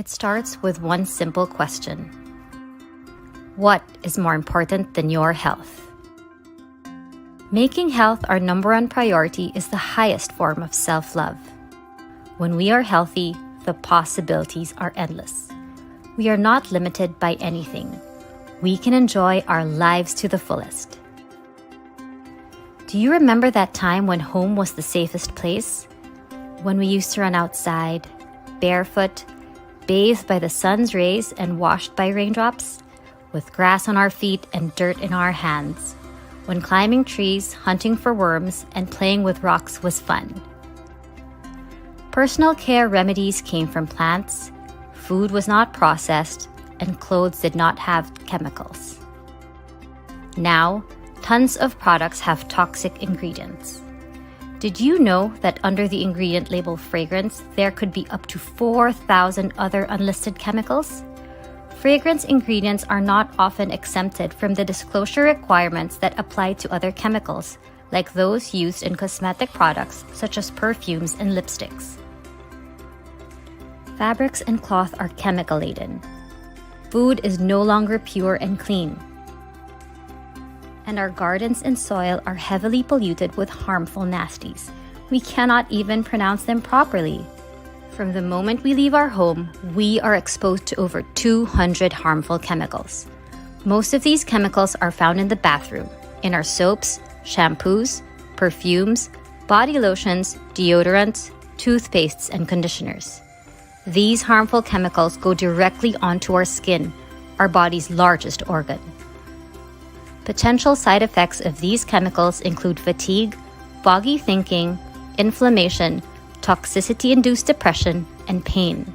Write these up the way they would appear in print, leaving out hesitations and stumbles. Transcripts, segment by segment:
It starts with one simple question. What is more important than your health? Making health our number one priority is the highest form of self-love. When we are healthy, the possibilities are endless. We are not limited by anything. We can enjoy our lives to the fullest. Do you remember that time when home was the safest place? When we used to run outside, barefoot, bathed by the sun's rays and washed by raindrops, with grass on our feet and dirt in our hands. When climbing trees, hunting for worms, and playing with rocks was fun. Personal care remedies came from plants, food was not processed, and clothes did not have chemicals. Now, tons of products have toxic ingredients. Did you know that under the ingredient label fragrance, there could be up to 4,000 other unlisted chemicals? Fragrance ingredients are not often exempted from the disclosure requirements that apply to other chemicals, like those used in cosmetic products such as perfumes and lipsticks. Fabrics and cloth are chemical-laden. Food is no longer pure and clean. And our gardens and soil are heavily polluted with harmful nasties. We cannot even pronounce them properly. From the moment we leave our home, we are exposed to over 200 harmful chemicals. Most of these chemicals are found in the bathroom, in our soaps, shampoos, perfumes, body lotions, deodorants, toothpastes, and conditioners. These harmful chemicals go directly onto our skin, our body's largest organ. Potential side effects of these chemicals include fatigue, foggy thinking, inflammation, toxicity-induced depression, and pain.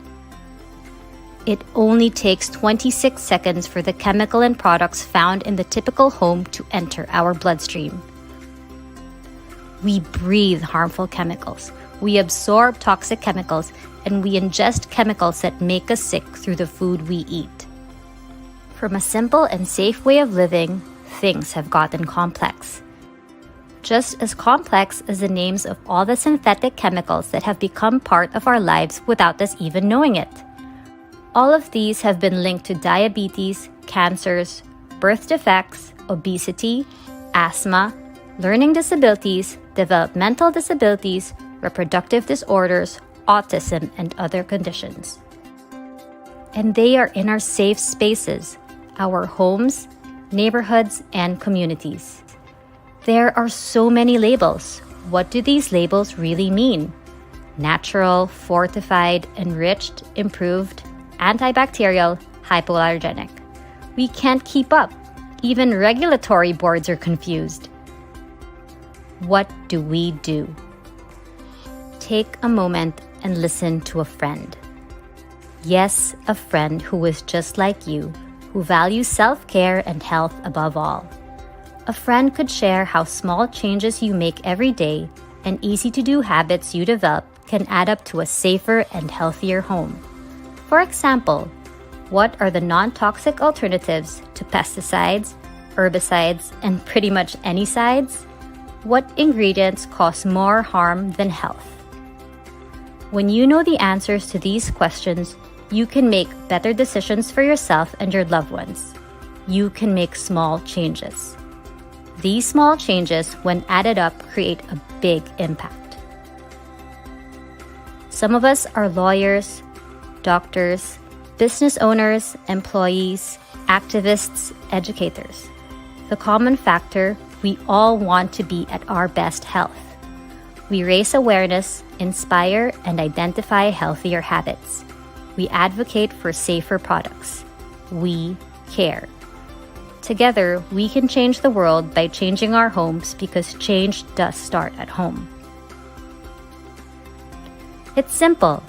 It only takes 26 seconds for the chemical and products found in the typical home to enter our bloodstream. We breathe harmful chemicals, we absorb toxic chemicals, and we ingest chemicals that make us sick through the food we eat. From a simple and safe way of living, things have gotten complex. Just as complex as the names of all the synthetic chemicals that have become part of our lives without us even knowing it. All of these have been linked to diabetes, cancers, birth defects, obesity, asthma, learning disabilities, developmental disabilities, reproductive disorders, autism, and other conditions. And they are in our safe spaces, our homes, neighborhoods, and communities. There are so many labels. What do these labels really mean? Natural, fortified, enriched, improved, antibacterial, hypoallergenic. We can't keep up. Even regulatory boards are confused. What do we do? Take a moment and listen to a friend. Yes, a friend who is just like you, who values self-care and health above all. A friend could share how small changes you make every day and easy-to-do habits you develop can add up to a safer and healthier home. For example, what are the non-toxic alternatives to pesticides, herbicides, and pretty much any sides? What ingredients cause more harm than health? When you know the answers to these questions, you can make better decisions for yourself and your loved ones. You can make small changes. These small changes, when added up, create a big impact. Some of us are lawyers, doctors, business owners, employees, activists, educators. The common factor, we all want to be at our best health. We raise awareness, inspire, and identify healthier habits. We advocate for safer products. We care. Together, we can change the world by changing our homes because change does start at home. It's simple.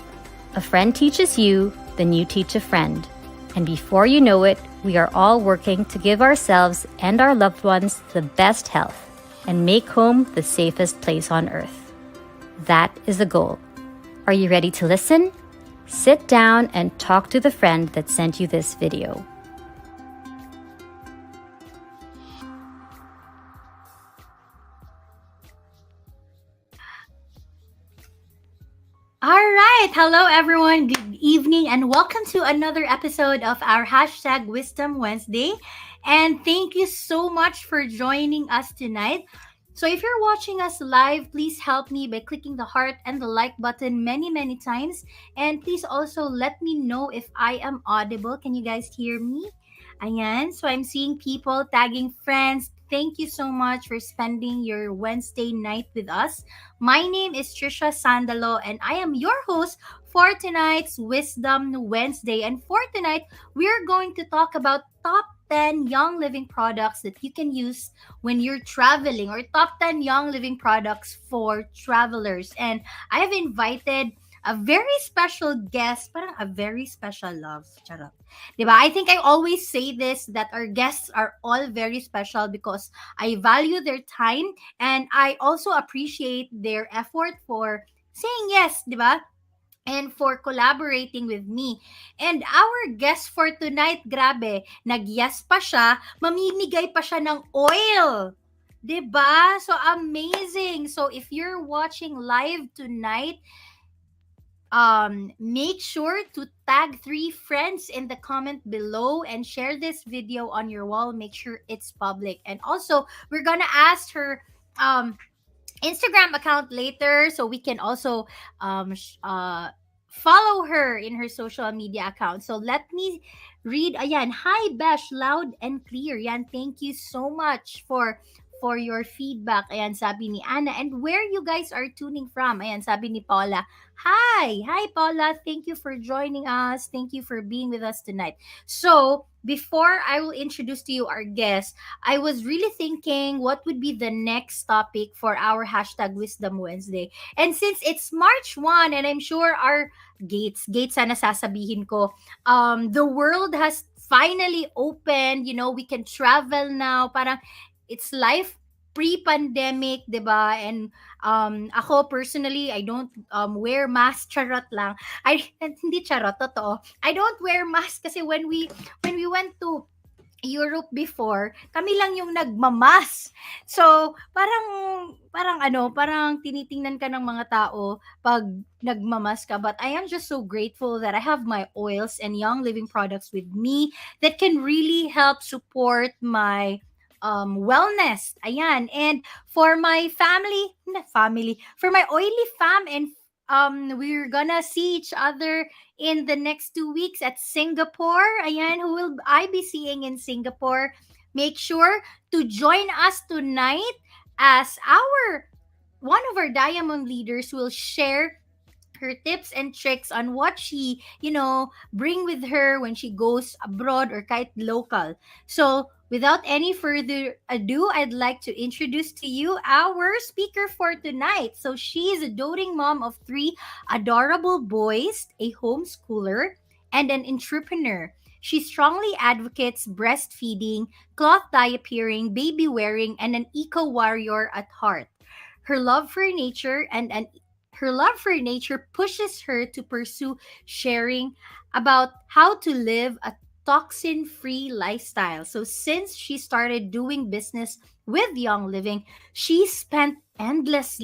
A friend teaches you, then you teach a friend. And before you know it, we are all working to give ourselves and our loved ones the best health and make home the safest place on earth. That is the goal. Are you ready to listen? Sit down and talk to the friend that sent you this video. All right. Hello, everyone. Good evening, and welcome to another episode of our hashtag Wisdom Wednesday. And thank you so much for joining us tonight. So, if you're watching us live, please help me by clicking the heart and the like button many, many times. And please also let me know if I am audible. Can you guys hear me? Ayan. So, I'm seeing people tagging friends. Thank you so much for spending your Wednesday night with us. My name is Trisha Sandalo, and I am your host for tonight's Wisdom Wednesday. And for tonight, we're going to talk about top 10 young living products that you can use when you're traveling, or top 10 young living products for travelers. And I have invited a very special guest, parang a very special love. Charot. Diba? I think I always say this, that our guests are all very special because I value their time, and I also appreciate their effort for saying yes, di ba? And for collaborating with me. And our guest for tonight, grabe, nag-yes pa siya, mamimigay pa siya ng oil. 'Di ba? So amazing. So if you're watching live tonight, make sure to tag 3 friends in the comment below and share this video on your wall. Make sure it's public. And also, we're gonna ask her um Instagram account later, so we can also follow her in her social media account. So let me read. Ayan, hi Besh, loud and clear. Yan, thank you so much for your feedback. Ayan, sabi ni Anna. And where you guys are tuning from? Ayan, sabi ni Paula. Hi Paula. Thank you for joining us. Thank you for being with us tonight. So before I will introduce to you our guest, I was really thinking what would be the next topic for our hashtag Wisdom Wednesday. And since it's March 1, and I'm sure our gates sana sasabihin ko, the world has finally opened, we can travel now. Parang it's life pre-pandemic, 'di ba? And ako personally, I don't wear mask, charot lang. Hindi charot, totoo. I don't wear mask kasi when we went to Europe before, kami lang yung nagmamas. So, parang tinitingnan ka ng mga tao pag nagmamas ka. But I am just so grateful that I have my oils and young living products with me that can really help support my wellness. Ayan. And for my for my oily fam, and we're gonna see each other in the next 2 weeks at Singapore. Ayan, who will I be seeing in Singapore? Make sure to join us tonight as our one of our diamond leaders will share her tips and tricks on what she, bring with her when she goes abroad or kahit local. So, without any further ado, I'd like to introduce to you our speaker for tonight. So, she is a doting mom of 3 adorable boys, a homeschooler, and an entrepreneur. She strongly advocates breastfeeding, cloth diapering, baby wearing, and an eco warrior at heart. Her love for nature and an her love for nature pushes her to pursue sharing about how to live a toxin-free lifestyle. So since she started doing business with Young Living, she spent endless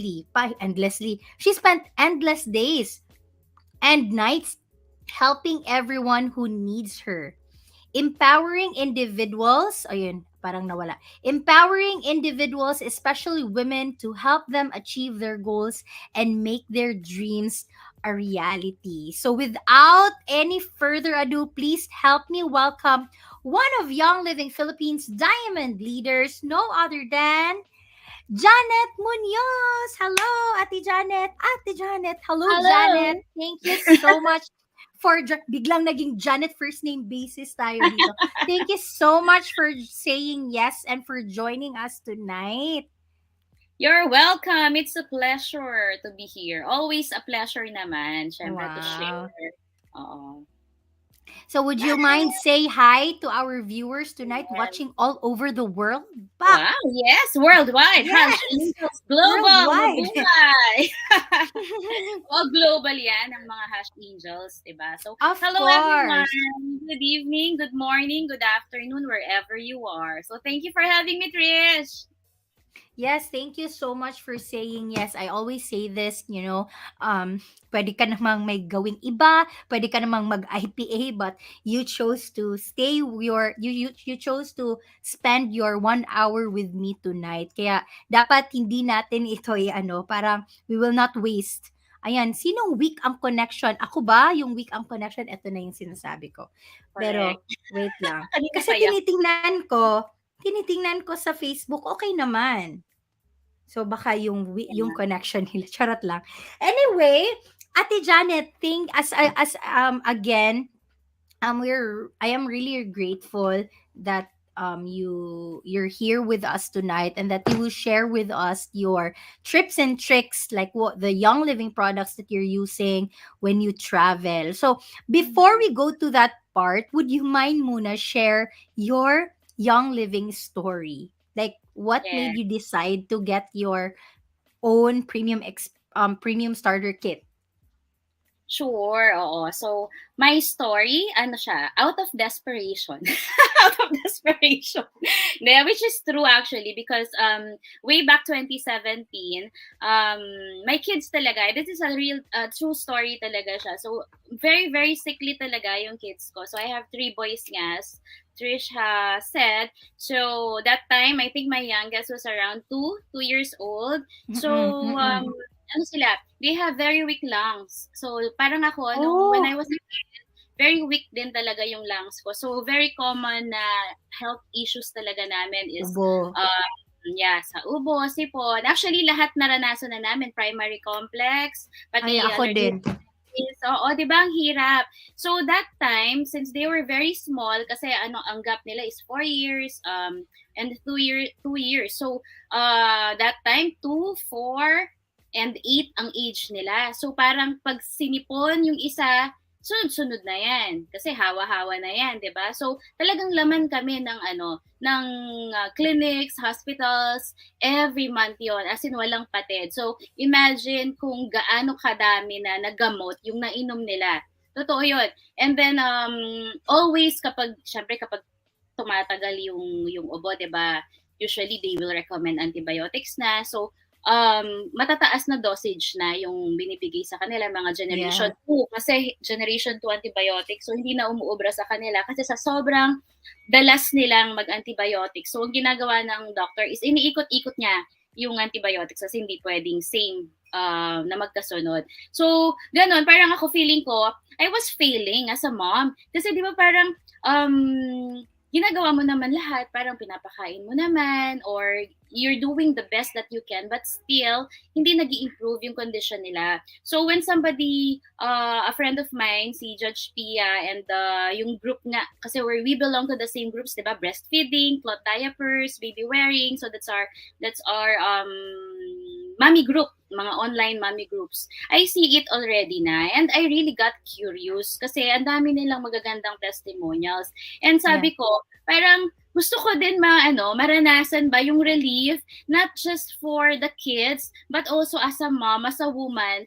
days and nights helping everyone who needs her. Empowering individuals, ayun, parang nawala. Empowering individuals, especially women, to help them achieve their goals and make their dreams a reality. So without any further ado, please help me welcome one of Young Living Philippines' diamond leaders, no other than Janet Muñoz. Hello, Ate Janet. Ate Janet. Hello, Hello. Janet. Thank you so much biglang naging Janet first name basis tayo dito. Thank you so much for saying yes and for joining us tonight. You're welcome. It's a pleasure to be here. Always a pleasure naman, syempre, to Wow. share. Oo. So would you mind say hi to our viewers tonight watching all over the world? Pak! Wow, yes, worldwide. Hash Yes! Angels Global, Worldwide! mabuhay! All global yan, ang mga Hash Angels, diba? So, Of hello everyone. course. Good evening, good morning, good afternoon, wherever you are. So, thank you for having me, Trish. Yes, thank you so much for saying yes. I always say this, pwede ka namang may gawing iba, pwede ka namang mag-IPA, but you chose to you chose to spend your 1 hour with me tonight. Kaya dapat hindi natin ito parang we will not waste. Ayan, sinong weak ang connection? Ako ba yung weak ang connection? Ito na yung sinasabi ko. Pero, Correct. wait lang. Kanina Kasi pa yan. tinitingnan ko sa Facebook, okay naman. So baka yung connection nila charot lang. Anyway, Ate Janet, think as again, I am really grateful that you're here with us tonight and that you will share with us your trips and tricks, like what the Young Living products that you're using when you travel. So before we go to that part, would you mind muna share your Young Living story? Like what Yeah. made you decide to get your own premium starter kit? Sure, oo. So, my story, ano siya, out of desperation. Out of desperation. Yeah, which is true actually because way back 2017, my kids talaga, this is a real true story talaga siya. So, very, very sickly talaga yung kids ko. So, I have 3 boys nga, as Trish said. So, that time, I think my youngest was around 2 years old. So, Mm-mm, mm-mm. ano sila, they have very weak lungs. So, parang ako, when I Oh, was a kid, very weak din talaga yung lungs ko. So, very common na health issues talaga namin is, ubo. sa ubo, sipon. Actually, lahat naranasan na namin, primary complex, Ay, pati ako allergic. din. Oo, di ba? Ang hirap. So, that time, since they were very small, kasi ang gap nila is 4 years, and 2 years. So, that time, 2, 4, and 8 ang age nila. So, parang pag sinipon yung isa, sunod-sunod na yan. Kasi hawa-hawa na yan, di ba? So, talagang laman kami ng clinics, hospitals, every month yon, as in walang patid. So, imagine kung gaano kadami na nagamot yung nainom nila. Totoo yun. And then, always syempre kapag tumatagal yung ubo, di ba? Usually, they will recommend antibiotics na. So, matataas na dosage na yung binibigay sa kanila, mga generation Yeah. 2. Kasi generation 2 antibiotics. So, hindi na umuubra sa kanila kasi sa sobrang dalas nilang mag-antibiotics. So, ang ginagawa ng doctor is iniikot-ikot niya yung antibiotics kasi hindi pwedeng same na magkasunod. So, ganun, parang ako feeling ko, I was failing as a mom. Kasi di ba parang, ginagawa mo naman lahat, parang pinapakain mo naman, or you're doing the best that you can, but still, hindi nag-i-improve yung condition nila. So when somebody, a friend of mine, si Judge Pia, and yung group nga, kasi we belong to the same groups, diba? Breastfeeding, cloth diapers, baby wearing, so that's our mommy group, mga online mommy groups. I see it already na, and I really got curious, kasi ang dami nilang magagandang testimonials. And Yeah. sabi ko, parang gusto ko din maranasan ba yung relief, not just for the kids, but also as a mom, as a woman.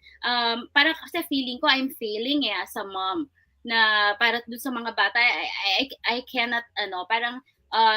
Para kasi feeling ko I'm failing as a mom, na para dun sa mga bata, I cannot, parang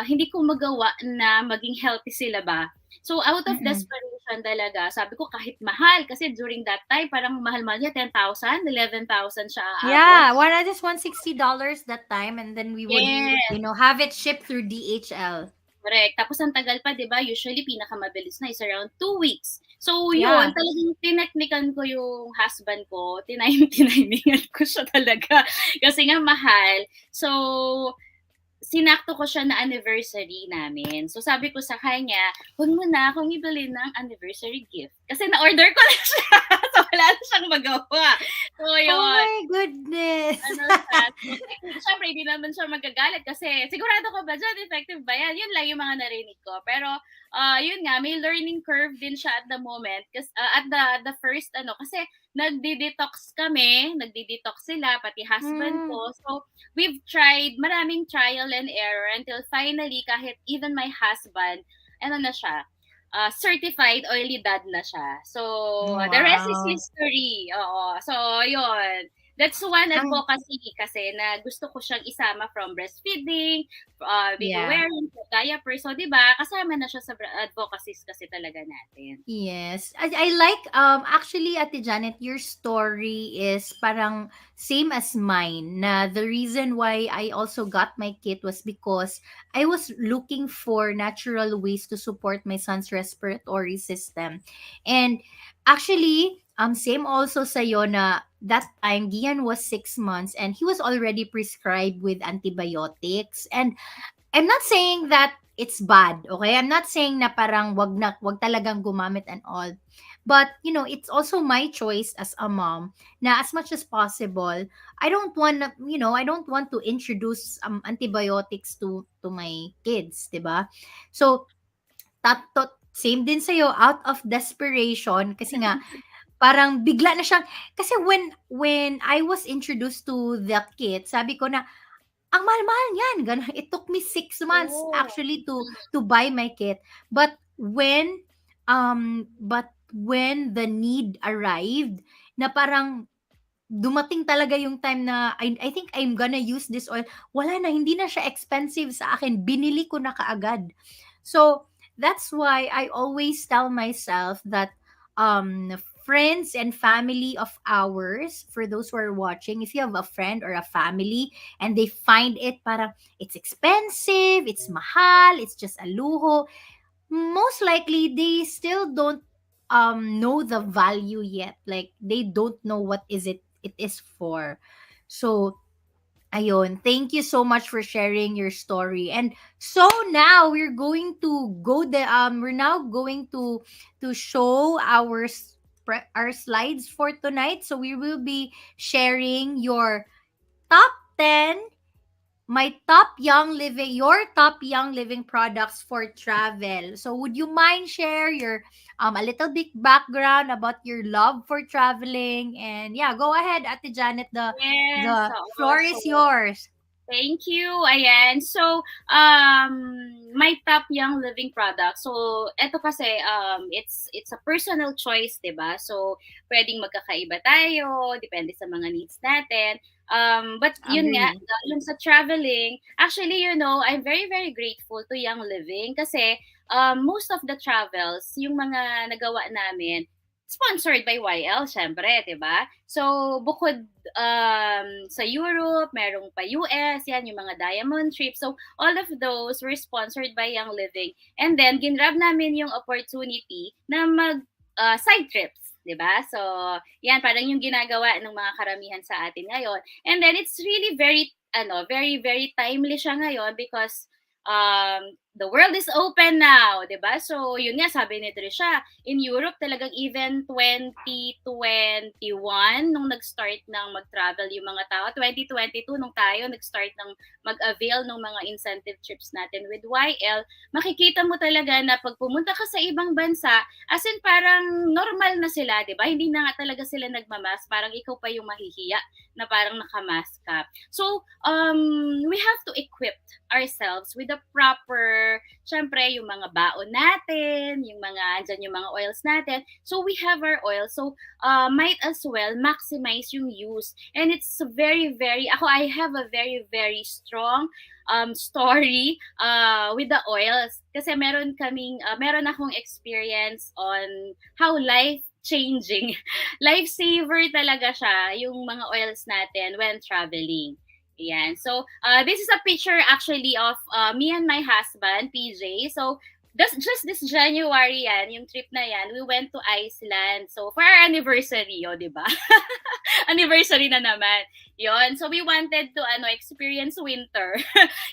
hindi ko magawa na maging healthy sila ba. So out of Mm-mm. desperation talaga, sabi ko kahit mahal, kasi during that time, parang mahal-mahal niya, 10,000, 11,000 siya aabot. Yeah, just $160 that time, and then we would, Yes. have it shipped through DHL. Correct. Tapos ang tagal pa, 'di ba? Usually pinakamabilis na is around 2 weeks. So Yeah. yun, talagang tineknikan ko yung husband ko, tinimingan ko siya talaga kasi nga mahal. So sinakto ko siya na anniversary namin. So sabi ko sa kanya, huwag mo na akong ibili ng anniversary gift. Kasi na-order ko na siya. So wala na siyang magawa. So Oh yun. my goodness. Siya. Siyempre, hindi naman siya magagalit kasi sigurado ko ba dyan, effective ba yan? Yun lang yung mga narinig ko. Pero, yun nga, may learning curve din siya at the moment. Kasi, at the first, kasi nagdi-detox kami, nagdi-detox sila, pati husband Mm. ko. So, we've tried maraming trial and error until finally, kahit even my husband, na siya, certified oily dad na siya. So, the rest is Wow. history. Oo. So, yun. That's one Ah, advocacy kasi na gusto ko siyang isama from breastfeeding, baby yeah. wearing, diaper. So, di ba, kasama na siya sa advocacies kasi talaga natin. Yes. I like actually Ate Janet, your story is parang same as mine. Na the reason why I also got my kit was because I was looking for natural ways to support my son's respiratory system. And actually same also sa na that time Gian was 6 months and he was already prescribed with antibiotics. And I'm not saying that it's bad, okay? I'm not saying na parang wag talagang gumamit and all. But, it's also my choice as a mom na as much as possible, I don't want to introduce antibiotics to my kids, 'di ba? So, same din sa'yo, out of desperation, kasi nga, parang bigla na siyang, kasi when I was introduced to the kit, sabi ko na, ang mahal-mahal niyan, gano'n. It took me 6 months Oo. actually to buy my kit. But when the need arrived, na parang dumating talaga yung time na I think I'm gonna use this oil. Wala na, hindi na siya expensive sa akin. Binili ko na kaagad. So, that's why I always tell myself that friends and family of ours, for those who are watching, if you have a friend or a family and they find it parang it's expensive, it's mahal, it's just a luho, most likely they still don't know the value yet. Like they don't know what it is for. So ayun, thank you so much for sharing your story. And so now we're going to we're now going to show our slides for tonight. So we will be sharing top 10 your top young living products for travel. So would you mind share your a little bit background about your love for traveling? And yeah, go ahead, Ate Janet. The Yes. the Oo. floor So, is yours. thank you. Ayan. So, my top young living product. So, eto kasi, it's a personal choice, 'di ba? So, pwedeng magkakaiba tayo, depende sa mga needs natin. But yun nga, Agree. yung sa traveling, actually, I'm very, very grateful to Young Living kasi most of the travels, yung mga nagawa namin, sponsored by YL, syempre, 'di ba? So, bukod sa Europe, merong pa US, yan, yung mga diamond trips. So, all of those were sponsored by Young Living. And then, ginrab namin yung opportunity na side trips. 'Di ba? So, yan, parang yung ginagawa ng mga karamihan sa atin ngayon. And then, it's really very, very timely siya ngayon because the world is open now, 'di ba? So, yun nga, sabi ni Trisha, in Europe talagang even 2021 nung nag-start ng mag-travel yung mga tao, 2022 nung tayo nag-start ng mag-avail ng mga incentive trips natin with YL, makikita mo talaga na pag pumunta ka sa ibang bansa, as in parang normal na sila, 'di ba? Hindi na nga talaga sila nagmamask, parang ikaw pa yung mahihiya na parang nakamask ka. So, we have to equip ourselves with the proper, syempre, yung mga baon natin, yung mga, andyan yung mga oils natin. So, we have our oil. So, might as well maximize yung use. And it's very, very, I have a very, very strong story with the oils. Kasi meron akong experience on how life-changing, lifesaver talaga siya, yung mga oils natin when traveling. Yan. So, this is a picture actually of me and my husband, PJ. So, just this January yan, yung trip na yan, we went to Iceland. So, for our anniversary, di ba? Anniversary na naman. Yon. So, we wanted to experience winter.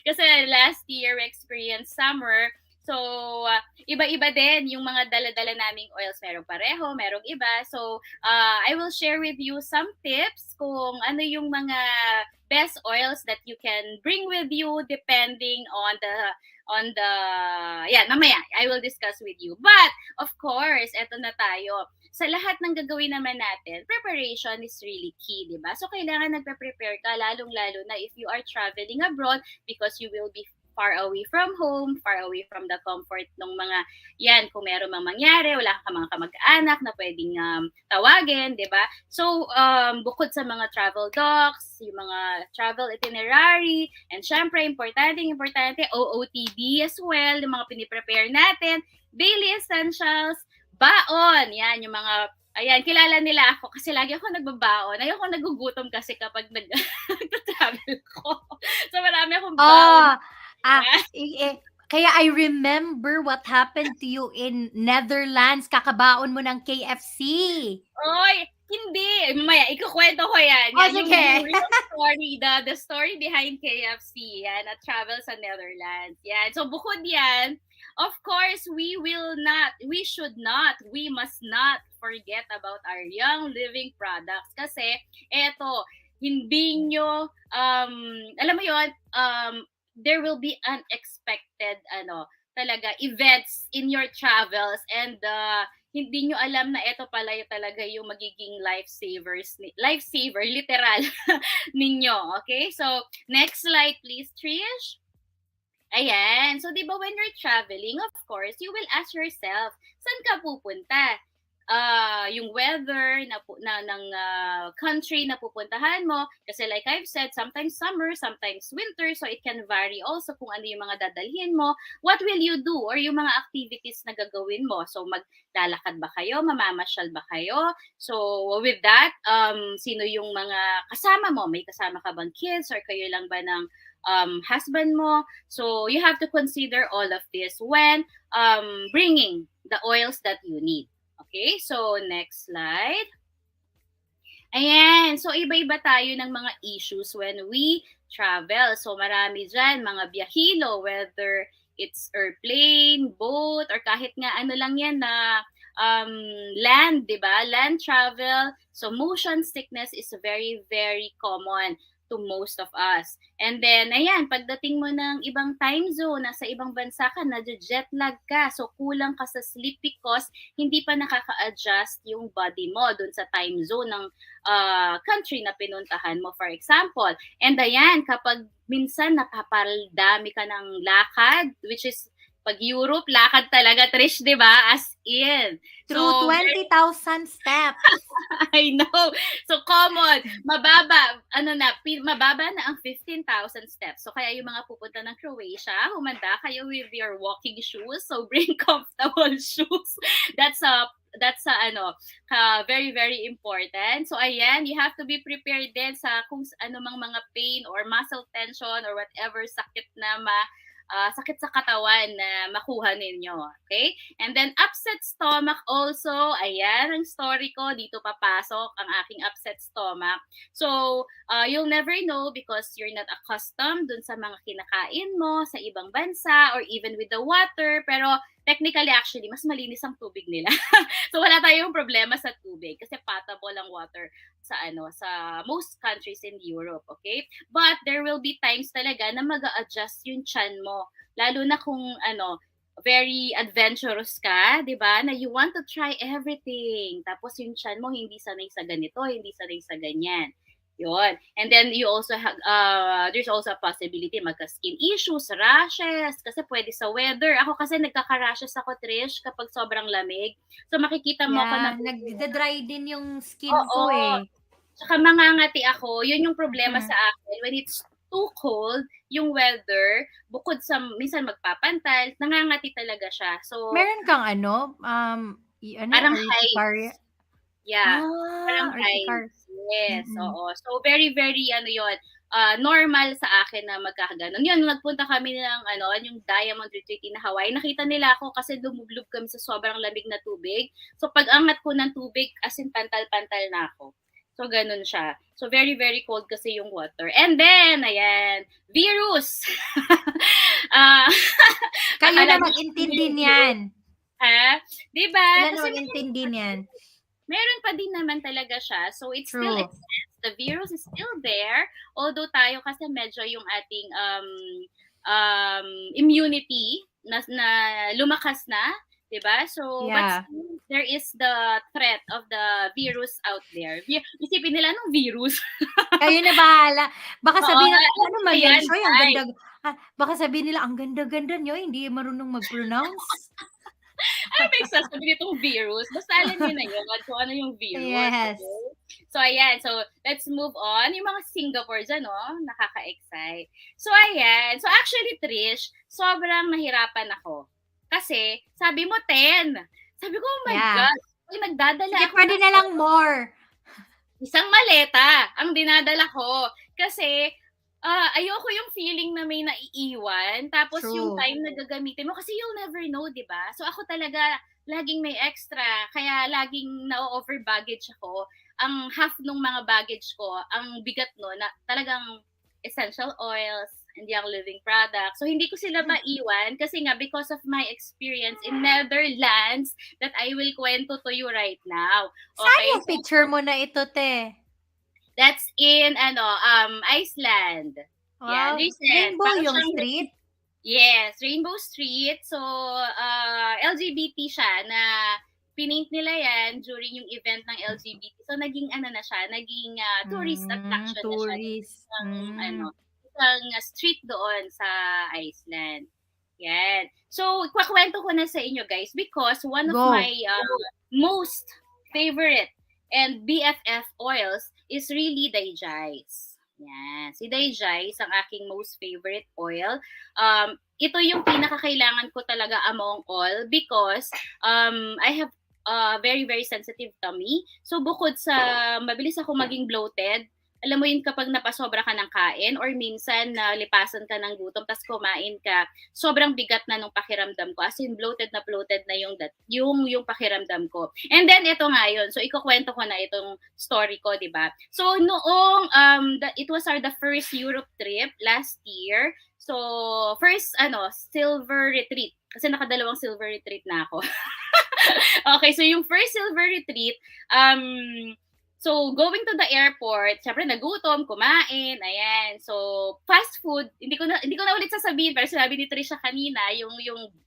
Kasi last year, we experienced summer. So, iba-iba din yung mga dala-dala naming oils. Merong pareho, merong iba. So, I will share with you some tips kung ano yung mga best oils that you can bring with you depending on the mamaya I will discuss with you. But of course, eto na tayo. Sa lahat ng gagawin naman natin, preparation is really key, 'di ba? So kailangan nagpe-prepare ka lalong-lalo na if you are traveling abroad because you will be far away from home, far away from the comfort ng mga, yan, kung meron mang mangyari, wala ka mga kamag-anak na pwedeng tawagin, di ba? So, bukod sa mga travel docs, yung mga travel itinerary, and syempre, importante, OOTD as well, yung mga piniprepare natin, daily essentials, baon, yan, yung mga, ayan, kilala nila ako kasi lagi ako nagbabaon. Ayoko nagugutom kasi kapag nag-travel ko. So, marami akong baon. Kaya I remember what happened to you in Netherlands. Kakabaon mo ng KFC. Oy, hindi. Mamaya, ikukwento ko yan. Yan yung real story, the story behind KFC. Yan, at travel sa Netherlands. Yan. So, bukod yan, of course, we must not forget about our Young Living products. Kasi, eto, hindi nyo, alam mo yon, there will be unexpected, talaga, events in your travels and hindi nyo alam na ito pala yung talaga yung magiging lifesaver, literal, ninyo. Okay? So, next slide, please, Trish. Ayan. So, di ba when you're traveling, of course, you will ask yourself, saan ka pupunta? Yung weather ng country na pupuntahan mo. Kasi like I've said, sometimes summer, sometimes winter. So, it can vary also kung ano yung mga dadalhin mo. What will you do? Or yung mga activities na gagawin mo. So, maglalakad ba kayo? Mamamasyal ba kayo? So, with that, sino yung mga kasama mo? May kasama ka bang kids? Or kayo lang ba ng husband mo? So, you have to consider all of this when bringing the oils that you need. Okay, so next slide. Ayan, so iba-iba tayo ng mga issues when we travel. So marami dyan, mga biyahilo, whether it's airplane, boat, or kahit nga ano lang yan na land, di ba? Land travel. So motion sickness is very, very common to most of us. And then, ayan, pagdating mo ng ibang time zone, nasa ibang bansa ka, na-jetlag ka, so kulang ka sa sleep because hindi pa nakaka-adjust yung body mo dun sa time zone ng country na pinuntahan mo, for example. And ayan, kapag minsan napapaldami ka ng lakad, which is pag Europe, lakad talaga, Trish, di ba? As in. Through 20,000 steps. I know. So, common. Mababa na ang 15,000 steps. So, kaya yung mga pupunta ng Croatia, humanda kayo with your walking shoes. So, bring comfortable shoes. That's very, very important. So, ayan, you have to be prepared din sa kung ano mga pain or muscle tension or whatever sakit na sakit sa katawan na makuha ninyo. Okay? And then, upset stomach also. Ayan, ang story ko. Dito papasok ang aking upset stomach. So, you'll never know because you're not accustomed dun sa mga kinakain mo sa ibang bansa or even with the water. Pero, technically, actually, mas malinis ang tubig nila. So, wala tayong problema sa tubig kasi potable ang water sa most countries in Europe, okay? But there will be times talaga na mag-a-adjust yung tiyan mo. Lalo na kung very adventurous ka, 'di ba? Na you want to try everything. Tapos yung tiyan mo hindi sanay sa ganito, hindi sanay sa ganyan. Yun. And then you also have there's also a possibility magka-skin issues, rashes, kasi pwede sa weather. Ako kasi nagkaka-rashes ako, Trish, kapag sobrang lamig. So makikita mo ako na nagda-dry din yung skin ko eh. Tsaka mangangati ako. Yun yung problema sa akin. When it's too cold, yung weather, bukod sa minsan magpapantal, nangangati talaga siya. So meron kang parang hives. Yeah. Parang hives. Yes, oo. So, very, very, normal sa akin na magkakaganon. Yun, nagpunta kami ng, yung Diamond Retreat in Hawaii. Nakita nila ako kasi lumublob kami sa sobrang lamig na tubig. So, pag angat ko ng tubig, as in pantal-pantal na ako. So, ganun siya. So, very, very cold kasi yung water. And then, ayan, virus. Kayo na mag-intindi niyan. Ha? Diba? Kayo na mag-intindi niyan. Meron pa din naman talaga siya. So, it still exists. The virus is still there. Although tayo kasi medyo yung ating immunity na lumakas na. Diba? So, but Yeah. still, there is the threat of the virus out there. Isipin nila, anong virus? Kayo na bahala. Baka Oo, sabihin na, alam ano ko man yan, yan, Shoy, ang guys. ganda. Baka sabihin nila, ang ganda-ganda nyo, hindi marunong mag-pronounce. Ano ba sasabi nitong virus? Basta alam niyo na yun kung ano yung virus. Yes. Okay? So, ayan. So, let's move on. Yung mga Singapore dyan, nakaka-excite. So, ayan. So, actually, Trish, sobrang nahirapan ako. Kasi, sabi mo 10. Sabi ko, oh my God. Ay, nagdadala Sige, ako. pwede na lang more. Isang maleta ang dinadala ko. Kasi, ayoko yung feeling na may naiiwan. Tapos True. yung time na gagamitin mo. Kasi you'll never know, di ba? So ako talaga, laging may extra. Kaya laging na-over baggage ako. Ang half nung mga baggage ko, ang bigat no, na talagang essential oils, and young living products. So, hindi ko sila maiwan kasi nga because of my experience in Netherlands that I will kwento to you right now. Saan yung picture mo na ito, te? That's in, Iceland. Wow. Yeah, Rainbow yung street? Yes, Rainbow Street. So, LGBT siya na pinaint nila yan during yung event ng LGBT. So, naging tourist attraction tourist. na siya. Isang street doon sa Iceland. Yan. So, kwakwento ko na sa inyo, guys, because one of my most favorite and BFF oils is really Daiji's. Yan. Si Daiji's ang aking most favorite oil. Ito yung pinakakailangan ko talaga among all because I have very, very sensitive tummy. So, bukod sa mabilis ako maging bloated, alam mo yun kapag napasobra ka ng kain or minsan lipasan ka ng gutom tapos kumain ka, sobrang bigat na nung pakiramdam ko. As in, bloated na yung pakiramdam ko. And then, ito nga yun. So, ikukwento ko na itong story ko, di ba? So, noong, it was the first Europe trip last year. So, first, silver retreat. Kasi nakadalawang silver retreat na ako. Okay, so yung first silver retreat, so, going to the airport, syempre nagutom, kumain, ayan. So, fast food, hindi ko na ulit sasabihin, pero sinabi ni Trisha kanina,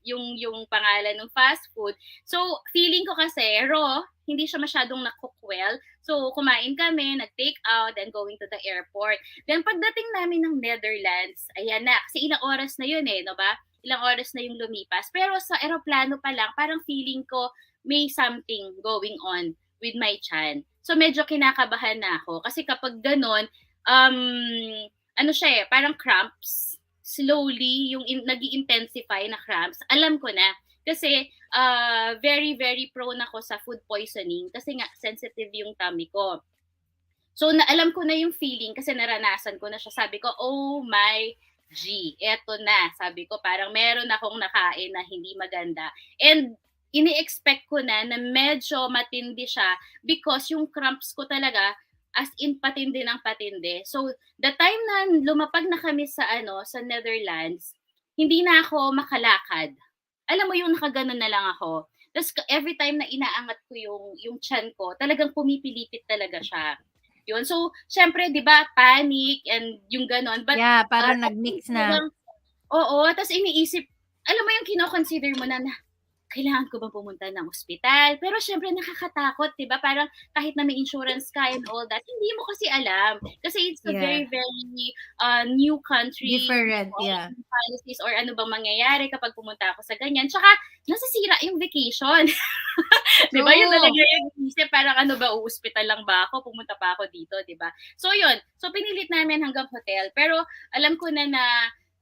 yung pangalan ng fast food. So, feeling ko kasi, raw, hindi siya masyadong na-cook well. So, kumain kami, nag-take out, then going to the airport. Then, pagdating namin ng Netherlands, ayan na, kasi ilang oras na yun no ba? Ilang oras na yung lumipas. Pero sa aeroplano pa lang, parang feeling ko may something going on with my chan. So, medyo kinakabahan na ako. Kasi kapag ganon, parang cramps. Slowly, yung nag-i-intensify na cramps. Alam ko na. Kasi, very, very prone ako sa food poisoning. Kasi nga, sensitive yung tummy ko. So, alam ko na yung feeling kasi naranasan ko na siya. Sabi ko, oh my G, eto na. Sabi ko, parang meron akong nakain na hindi maganda. And, ini-expect ko na medyo matindi siya because yung cramps ko talaga as in patindi ng patindi. So, the time na lumapag na kami sa Netherlands, hindi na ako makalakad. Alam mo yung nakaganon na lang ako. Tapos every time na inaangat ko yung tiyan ko, talagang pumipilipit talaga siya. Yun. So, syempre, di ba, panic and yung ganon. But, yeah, parang nag-mix na. Oo, tapos iniisip, alam mo yung kino-consider mo na kailangan ko ba pumunta ng ospital? Pero syempre nakakatakot, 'di ba? Parang kahit na may insurance ka and all that, hindi mo kasi alam. Kasi it's a very, very new country. Different, yeah. Policies or ano bang mangyayari kapag pumunta ako sa ganyan. Tsaka, nasisira yung vacation. 'Di ba? Yun talaga yung isip, parang ano ba, ospital lang ba ako? Pumunta pa ako dito, 'di ba? So yun. So pinilit namin hanggang hotel. Pero alam ko na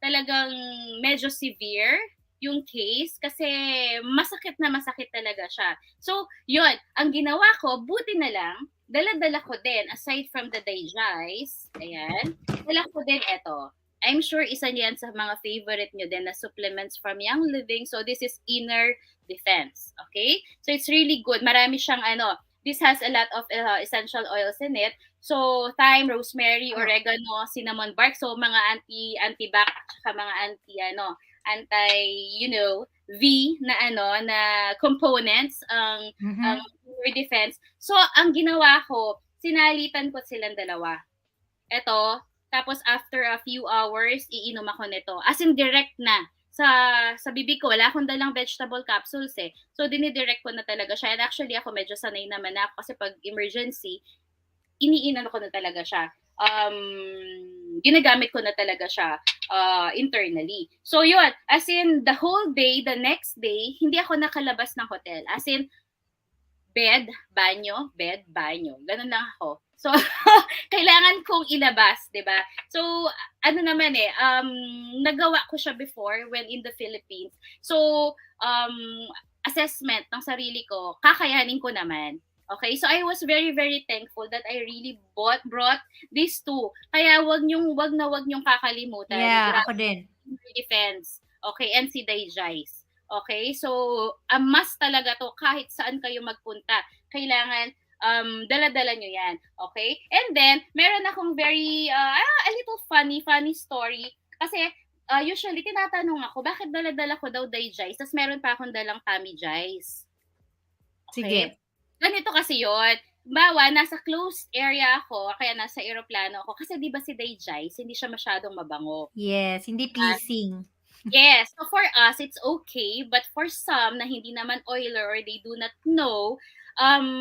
talagang medyo severe yung case kasi masakit talaga siya. So, yun, ang ginawa ko, buti na lang, dala-dala ko din, aside from the Daiji's, ayan, dala ko din ito. I'm sure isa niyan sa mga favorite nyo din na supplements from Young Living. So, this is Inner Defense. Okay? So, it's really good. Marami siyang this has a lot of essential oils in it. So, thyme, rosemary, oregano, cinnamon bark. So, mga anti-bac, saka mga V na components ang defense. So, ang ginawa ko, sinalitan ko silang dalawa. Ito, tapos after a few hours, iinom ako nito. As in direct na sa bibig ko, wala akong dalang vegetable capsules eh. So, dinidirect ko na talaga siya. And actually, ako medyo sanay naman ako kasi pag emergency, iniinan ko na talaga siya. Ginagamit ko na talaga siya internally. So, yun. As in, the whole day, the next day, hindi ako nakalabas ng hotel. As in, bed, banyo, Ganun lang ako. So, kailangan kong ilabas, di ba? So, ano naman nagawa ko siya before when in the Philippines. So, assessment ng sarili ko, kakayanin ko naman. Okay, so I was very, very thankful that I really brought these two. Kaya wag niyong kakalimutan. Yeah, ako din. Defense. Okay, and si Digest. Okay, so must talaga to kahit saan kayo magpunta. Kailangan dala-dala nyo yan. Okay? And then, meron akong very, a little funny story. Kasi, usually, tinatanong ako, bakit dala-dala ko daw Digest? Tapos meron pa akong dalang Tummy Jice. Okay? Sige. Ganito kasi yon. Bawa, nasa closed area ako, kaya nasa aeroplano ako. Kasi di ba si Digest, hindi siya masyadong mabango. Yes, hindi pleasing. Yes, so for us, it's okay. But for some na hindi naman oiler or they do not know,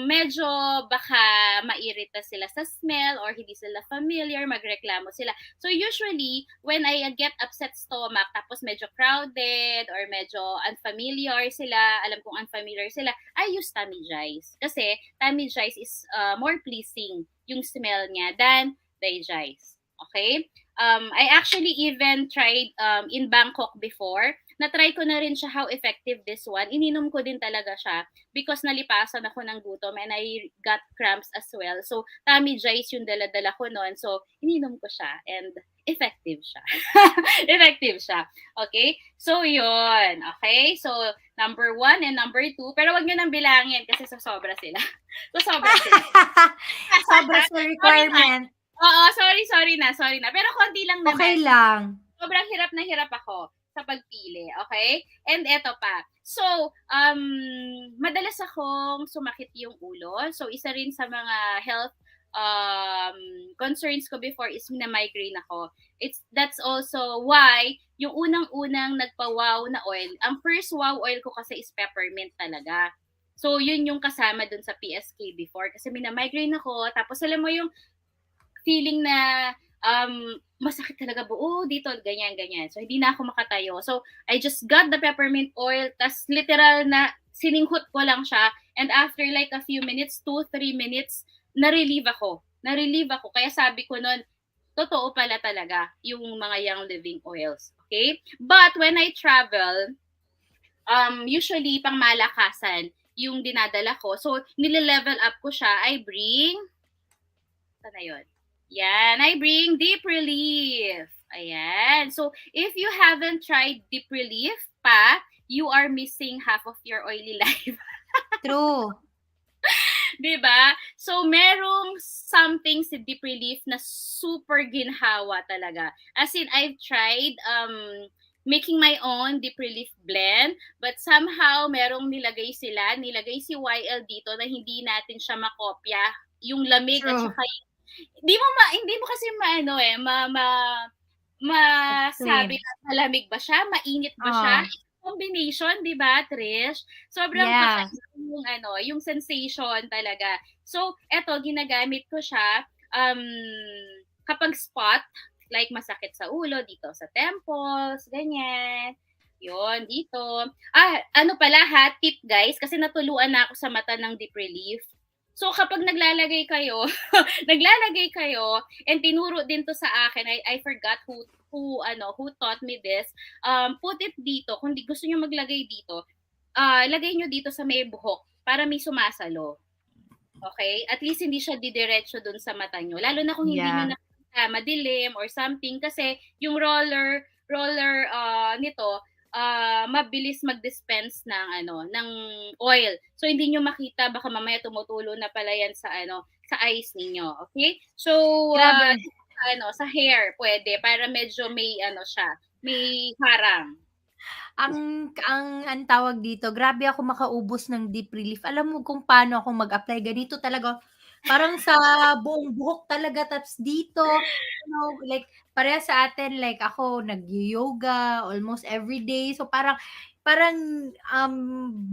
medyo baka mairita sila sa smell or hindi sila familiar, magreklamo sila. So usually, when I get upset stomach, tapos medyo crowded or medyo unfamiliar sila, alam kong unfamiliar sila, I use Tummy Jice. Kasi Tummy Jice is more pleasing yung smell niya than Digest. Okay? I actually even tried in Bangkok before. Na-try ko na rin siya how effective this one. Ininom ko din talaga siya because nalipasan ako ng gutom and I got cramps as well. So, Tummy Jice yung dala-dala ko noon. So, ininom ko siya and effective siya. Effective siya. Okay? So, yun. Okay? So, number 1 and number 2. Pero wag nyo nang bilangin kasi sobra sila. Sobra sila. Sobra sa requirement. Oo, sorry na. Pero konti lang naman. Okay lang. Sobrang hirap na hirap ako sa pagpili, okay? And eto pa. So, madalas akong sumakit yung ulo. So, isa rin sa mga health concerns ko before is na-migraine ako. That's also why yung unang-unang nagpa-wow na oil, ang first wow oil ko kasi is peppermint talaga. So, yun yung kasama dun sa PSK before. Kasi mina-migraine ako. Tapos, alam mo yung feeling na masakit talaga buo dito, ganyan. So, hindi na ako makatayo. So, I just got the peppermint oil, tas literal na sininghot ko lang siya. And after like a few minutes, 2-3 minutes, na-relieve ako. Kaya sabi ko nun, totoo pala talaga yung mga young living oils. Okay? But when I travel, usually pang malakasan yung dinadala ko. So, nile-level up ko siya. I bring, sana yun? Yan, I bring Deep Relief. Ayan. So, if you haven't tried Deep Relief pa, you are missing half of your oily life. True. Diba? So, merong something si Deep Relief na super ginhawa talaga. As in, I've tried making my own Deep Relief blend, but somehow merong nilagay si YL dito na hindi natin siya makopya. Yung lamig at saka hindi mo kasi masabi na malamig ba siya, mainit ba siya. Combination, 'di ba, Trish? Sobrang kakaiba yung sensation talaga. So, eto ginagamit ko siya kapag spot like masakit sa ulo dito sa temples, ganyan. Yon, dito. Ano pala tip guys, kasi natuluan na ako sa mata ng Deep Relief. So kapag naglalagay kayo and tinuro din to sa akin, I forgot who taught me this. Put it dito, kung gusto niyo maglagay dito, lagay niyo dito sa may buhok para may sumasalo. Okay? At least hindi siya didiretso dun sa mata niyo. Lalo na kung hindi niyo nakita, madilim or something kasi yung roller nito mabilis mag-dispense ng oil. So hindi niyo makita, baka mamaya tumutulo na pala yan sa eyes ninyo. Okay? So sa hair pwede para medyo may siya, may harang. Ang tawag dito, grabe ako makaubos ng Deep Relief. Alam mo kung paano ako mag-apply. Ganito talaga, parang sa buong buhok talaga, tapos dito, like, pareha sa atin, like, ako, nag-yoga almost every day. So, parang,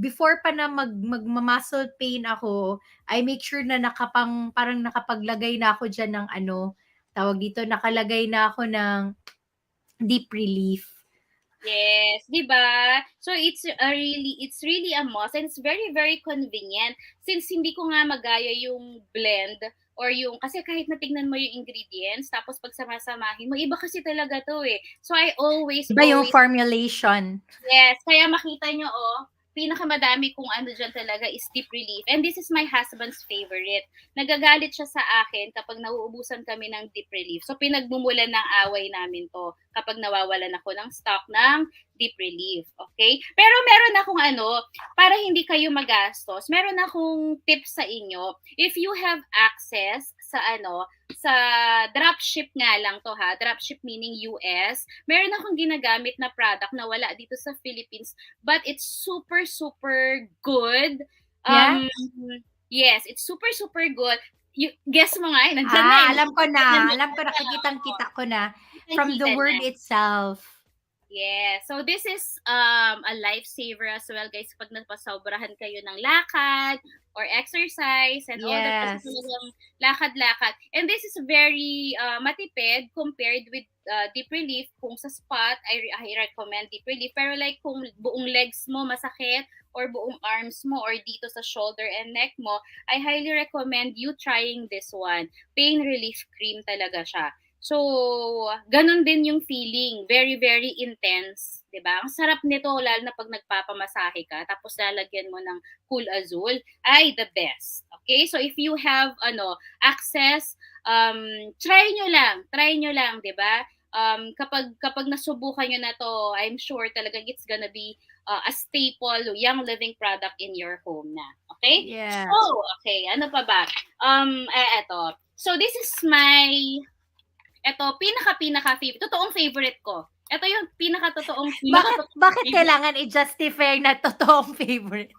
before pa na magma-muscle pain ako, I make sure na parang nakapaglagay na ako dyan ng tawag dito, nakalagay na ako ng deep relief. Yes, 'di ba? So it's really a must, and it's very very convenient since hindi ko nga magaya yung blend or yung kasi kahit na tingnan mo yung ingredients tapos pag sama-samahin mo iba kasi talaga 'to eh. So I always Iba yung formulation. Yes, kaya makita nyo, pinakamadami kung ano dyan talaga is deep relief. And this is my husband's favorite. Nagagalit siya sa akin kapag nauubusan kami ng deep relief. So, pinagmumulan ng away namin to kapag nawawalan ako ng stock ng deep relief. Okay? Pero meron akong para hindi kayo magastos, meron akong tips sa inyo. If you have access sa sa dropship nga lang to ha. Dropship meaning US. Meron akong ginagamit na product na wala dito sa Philippines, but it's super super good. Yes, it's super super good. Guess mo nga, nandiyan na. Alam ko na, kitang-kita ko na from the word itself. Yeah. So this is a lifesaver as well, guys, pag napasobrahan kayo ng lakad or exercise and all that, kasi lakad-lakad. And this is very matipid compared with deep relief. Kung sa spot, I recommend deep relief. Pero like kung buong legs mo masakit or buong arms mo or dito sa shoulder and neck mo, I highly recommend you trying this one. Pain relief cream talaga siya. So, ganun din yung feeling. Very, very intense. Diba? Ang sarap nito, lalo na pag nagpapamasahe ka, tapos lalagyan mo ng Cool Azul, ay the best. Okay? So, if you have access, try nyo lang, diba? Kapag nasubukan nyo na to, I'm sure talagang it's gonna be a staple Young Living product in your home na. Okay? Yeah. So, okay. Ano pa ba? Eto. So, this is my pinaka-favorite. Totoong favorite ko. Ito yung pinaka-totoong Bakit kailangan i-justify na totoong favorite?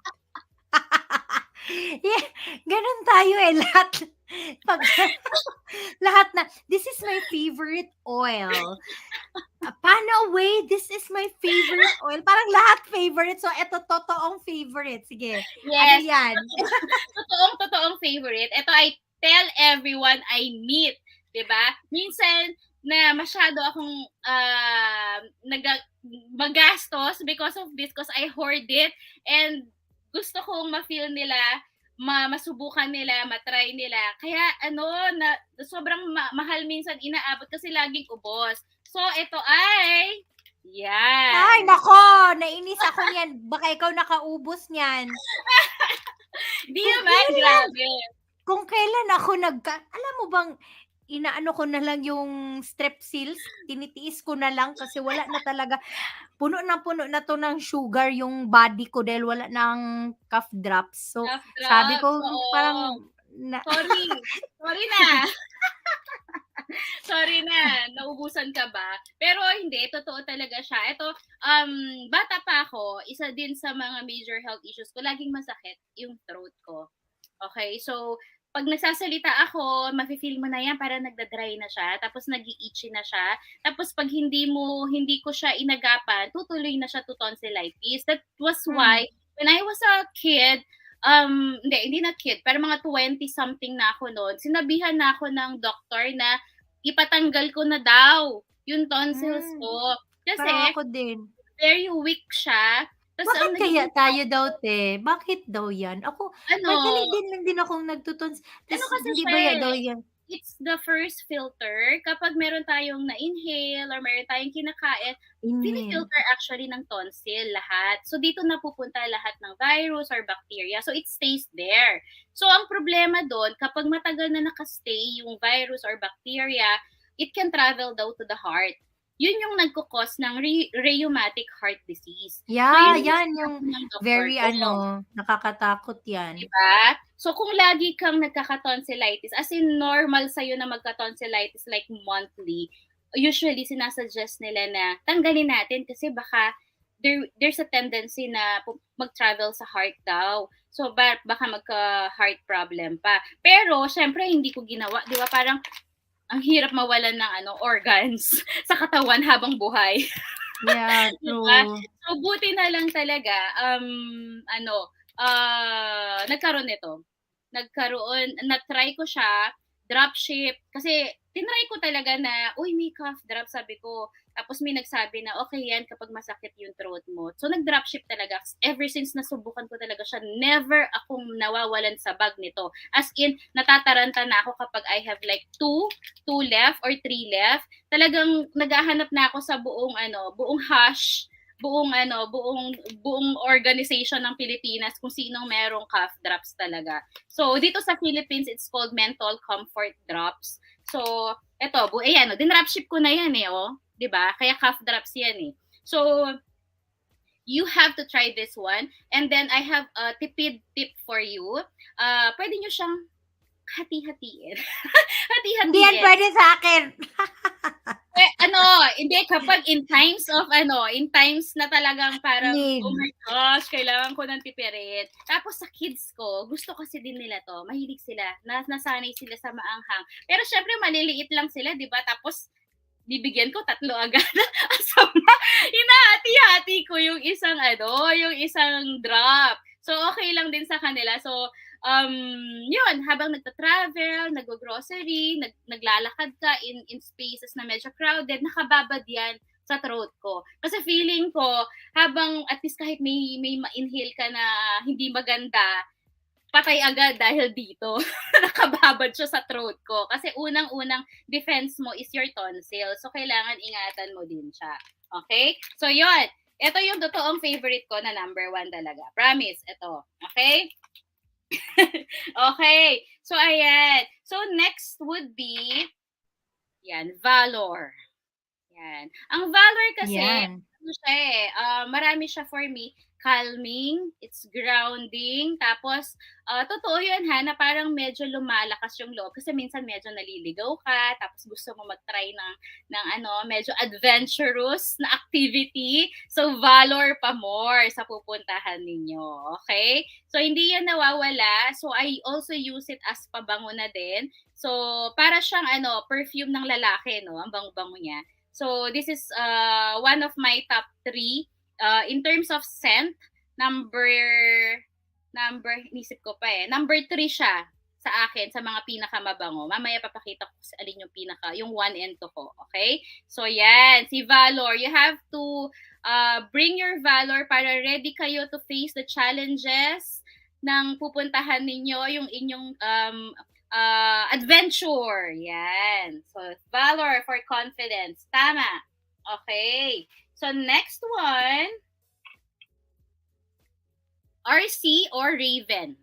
Yeah, ganun tayo lahat na, this is my favorite oil. Panaway, this is my favorite oil. Parang lahat favorite. So, ito totoong favorite. Sige. Yes. Ano yan? totoong favorite. Ito, I tell everyone I meet. Diba? Minsan na masyado akong magastos because of this, because I hoard it and gusto kong ma-feel nila, masubukan nila, matry nila. Kaya na sobrang mahal minsan inaabot kasi laging ubos. So ito ay yan. Ay, nako, nainis ako niyan. Baka ikaw nakaubos niyan. Di naman, grabe. Kung kailan ako alam mo bang, inaano ko na lang yung strepsils, tinitiis ko na lang kasi wala na talaga, puno na to ng sugar yung body ko dahil wala ng cough drops. So, sabi ko, parang, sorry na. Sorry na, naubusan ka ba? Pero hindi, totoo talaga siya. Ito, bata pa ako, isa din sa mga major health issues ko, laging masakit yung throat ko. Okay, so, pag nagsasalita ako, mafe-feel mo na yan, para nagda-dry na siya, tapos nag-i-itchy na siya, tapos pag hindi ko siya inagapan, tutuloy na siya to tonsillitis. That was why, when I was a kid, hindi na kid, pero mga 20-something na ako noon, sinabihan na ako ng doktor na ipatanggal ko na daw yung tonsils ko. Kasi, ako din. Very weak siya. Bakit kaya tayo daw, te? Bakit daw yan? Ako, magaling din akong nagtutons. Kasi hindi ba daw yan? It's the first filter. Kapag meron tayong na-inhale or meron tayong kinakain, pinifilter actually ng tonsil lahat. So, dito napupunta lahat ng virus or bacteria. So, it stays there. So, ang problema doon, kapag matagal na nakastay yung virus or bacteria, it can travel daw to the heart. Yun yung nagkukos ng rheumatic heart disease. Yeah, so, yan yung very nakakatakot yan. Diba? So kung lagi kang nagkaka-tonsillitis, as in normal sa'yo na magka-tonsillitis like monthly, usually sinasuggest nila na tanggalin natin kasi baka there's a tendency na mag-travel sa heart daw. So, baka magka-heart problem pa. Pero, syempre, hindi ko ginawa. Di ba? Parang, ang hirap mawalan ng organs sa katawan habang buhay. Yeah, Diba? true. So, buti na lang talaga, nagkaroon nito. Na-try ko siya, dropship, kasi tinry ko talaga na, uy, may cough drop, sabi ko. Tapos may nagsabi na, okay yan kapag masakit yung throat mo. So, nag-dropship talaga. Ever since nasubukan ko talaga siya, never akong nawawalan sa bag nito. As in, natataranta na ako kapag I have like two left or 3 left. Talagang naghahanap na ako sa buong hash, buong organization ng Pilipinas kung sinong merong cough drops talaga. So, dito sa Philippines, it's called menthol comfort drops. So, eto, dinropship ko na yan diba? Kaya cough drops yan So, you have to try this one. And then, I have a tipid tip for you. Pwede nyo siyang hati-hatiin. Hindi yan pwede sa akin. Hindi, kapag in times na talagang parang, Need. oh my gosh, kailangan ko ng tipirit. Tapos sa kids ko, gusto kasi din nila to. Mahilig sila. Nasanay sila sa maanghang. Pero syempre, maliliit lang sila, di ba? Tapos, bibigyan ko 3 agad. Asama, hinahati-hati ko yung isang drop. So, okay lang din sa kanila. So, yun, habang nagta-travel, nag-grocery, naglalakad ka in spaces na medyo crowded, nakababad yan sa throat ko. Kasi feeling ko, habang at least kahit may ma-inhale ka na hindi maganda, patay agad dahil dito. Nakababad siya sa throat ko. Kasi unang-unang defense mo is your tonsil. So, kailangan ingatan mo din siya. Okay? So, yun. Ito yung totoong favorite ko na number 1 talaga. Promise. Ito. Okay? Okay. So, ayan. So, next would be, Valor. Yan. Ang Valor kasi, marami siya for me. Calming, it's grounding, tapos, totoo yun na parang medyo lumalakas yung loob kasi minsan medyo naliligaw ka, tapos gusto mo mag-try ng medyo adventurous na activity. So, Valor pa more sa pupuntahan ninyo. Okay? So, hindi yan nawawala. So, I also use it as pabango na din. So, para siyang perfume ng lalaki, no? Ang bango-bango niya. So, this is one of my top 3. In terms of scent, number, inisip ko pa number 3 siya sa akin, sa mga pinakamabango. Mamaya papakita ko sa alin yung 1 and 2 ko, okay? So, yan, si Valor. You have to bring your Valor para ready kayo to face the challenges ng pupuntahan ninyo, yung inyong adventure. Yan. So, Valor for confidence. Tama. Okay. So, next one, RC or Raven.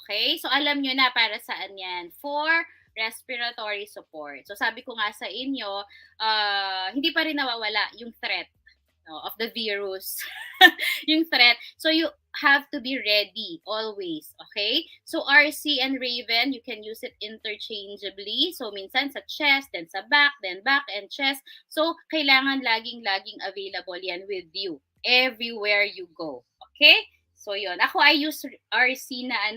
Okay? So, alam nyo na para saan yan. For respiratory support. So, sabi ko nga sa inyo, hindi pa rin nawawala yung threat of the virus. Yung threat. So, you have to be ready always. Okay? So, RC and Raven, you can use it interchangeably. So, minsan sa chest, then sa back, then back and chest. So, kailangan laging available yan with you everywhere you go. Okay? So, yun. Ako, I use RC na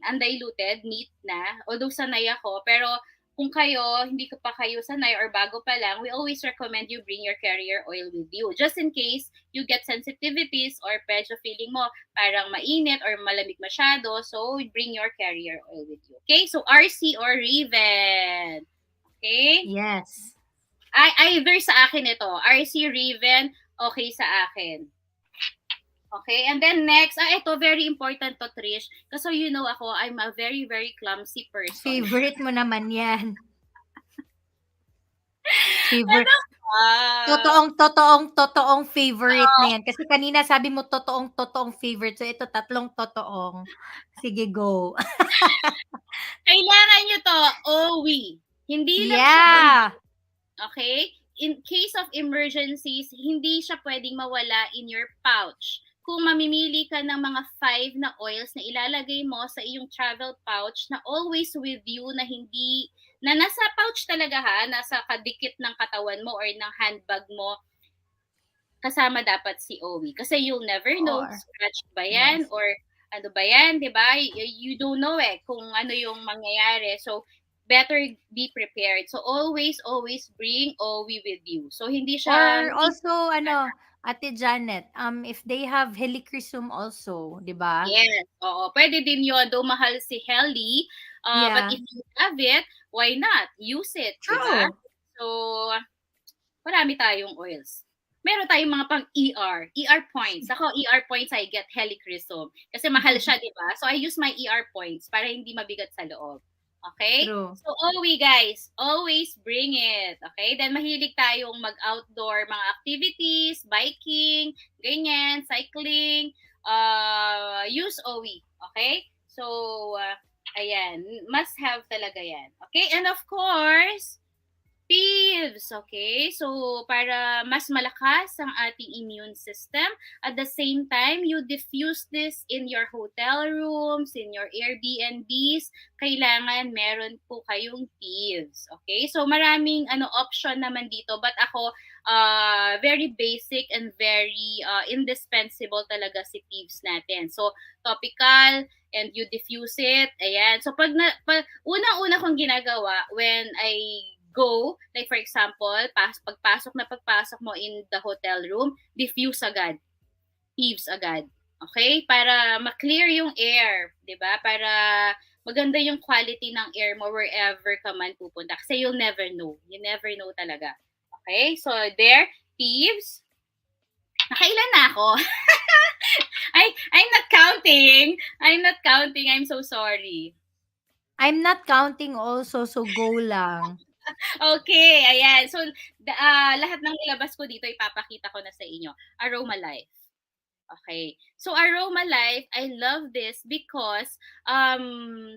undiluted, neat na. Although sanay ako, pero kung hindi pa kayo sanay or bago pa lang, we always recommend you bring your carrier oil with you. Just in case you get sensitivities or medyo feeling mo parang mainit or malamig masyado, so bring your carrier oil with you. Okay? So, RC or Raven. Okay? Yes. Either sa akin ito. RC, Raven, okay sa akin. Okay, and then next, ito, very important to, Trish. Kasi you know ako, I'm a very, very clumsy person. Favorite mo naman yan. Favorite. Totoong favorite na yan. Kasi kanina sabi mo totoong favorite. So, ito 3 totoong. Sige, go. Kailangan nyo to, OWI. Hindi lang siya. Okay? In case of emergencies, hindi siya pwedeng mawala in your pouch. Kung mamimili ka ng mga 5 na oils na ilalagay mo sa iyong travel pouch na always with you, na nasa pouch talaga nasa kadikit ng katawan mo or ng handbag mo, kasama dapat si Owie. Kasi you'll never know, Or scratch ba yan yes. or ano ba yan, di ba? You don't know kung ano yung mangyayari. So, better be prepared. So, always, always bring Owie with you. So, Or hindi also Ate Janet, if they have helichrysum also, 'di ba? yes, oo. Pwede din yun, though mahal si Helly. But Yeah. if you have it, why not? Use it, di ba? True. So, marami tayong oils. Meron tayong mga pang ER points. Ako, ER points, I get helichrysum. Kasi mahal siya, di ba? So, I use my ER points para hindi mabigat sa loob. Okay? True. So, always, guys, always bring it. Okay? Then, mahilig tayong mag-outdoor mga activities, biking, ganyan, cycling. Use OE. Okay? So, ayan. Must have talaga yan. Okay? And of course, thieves, okay? So, para mas malakas ang ating immune system, at the same time, you diffuse this in your hotel rooms, in your Airbnbs, kailangan meron po kayong thieves, okay? So, maraming option naman dito, but ako, very basic and very indispensable talaga si thieves natin. So, topical, and you diffuse it, ayan. So, unang-una kong ginagawa when I go, like for example, pagpasok mo in the hotel room, diffuse agad, thieves agad. Okay? Para ma-clear yung air, 'di ba? Para maganda yung quality ng air mo wherever ka man pupunta. Kasi you'll never know. You never know talaga. Okay? So, there, thieves. Nakailan na ako? I'm not counting. I'm so sorry. I'm not counting also, so go lang. Okay, ayan. So, lahat ng nilabas ko dito, ipapakita ko na sa inyo. Aroma Life. Okay. So, Aroma Life, I love this because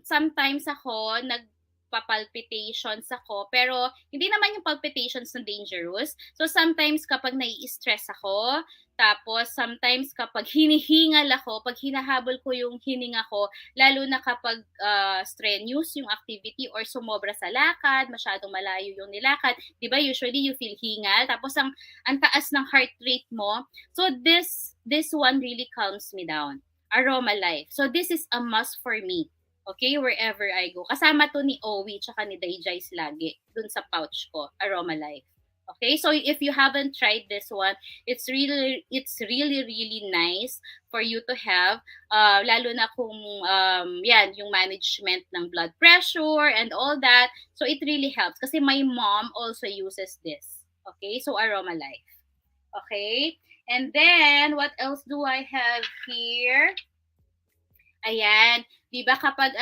sometimes ako, nagpapalpitations ako, pero hindi naman yung palpitations na dangerous. So, sometimes kapag nai-stress ako, tapos sometimes kapag hinihingal ako, pag hinahabol ko yung hininga ko, lalo na kapag strenuous yung activity or sumobra sa lakad, masyadong malayo yung nilakad, di ba usually you feel hingal, tapos ang taas ng heart rate mo. So this one really calms me down. Aroma Life. So this is a must for me. Okay, wherever I go. Kasama to ni Owie tsaka ni Dayjais lagi dun sa pouch ko, Aroma Life. Okay, so if you haven't tried this one, it's really really nice for you to have, lalo na kung yan yung management ng blood pressure and all that. So it really helps kasi my mom also uses this. Okay, so Aroma Life. Okay, and then what else do I have here? Ayan, 'di ba kapag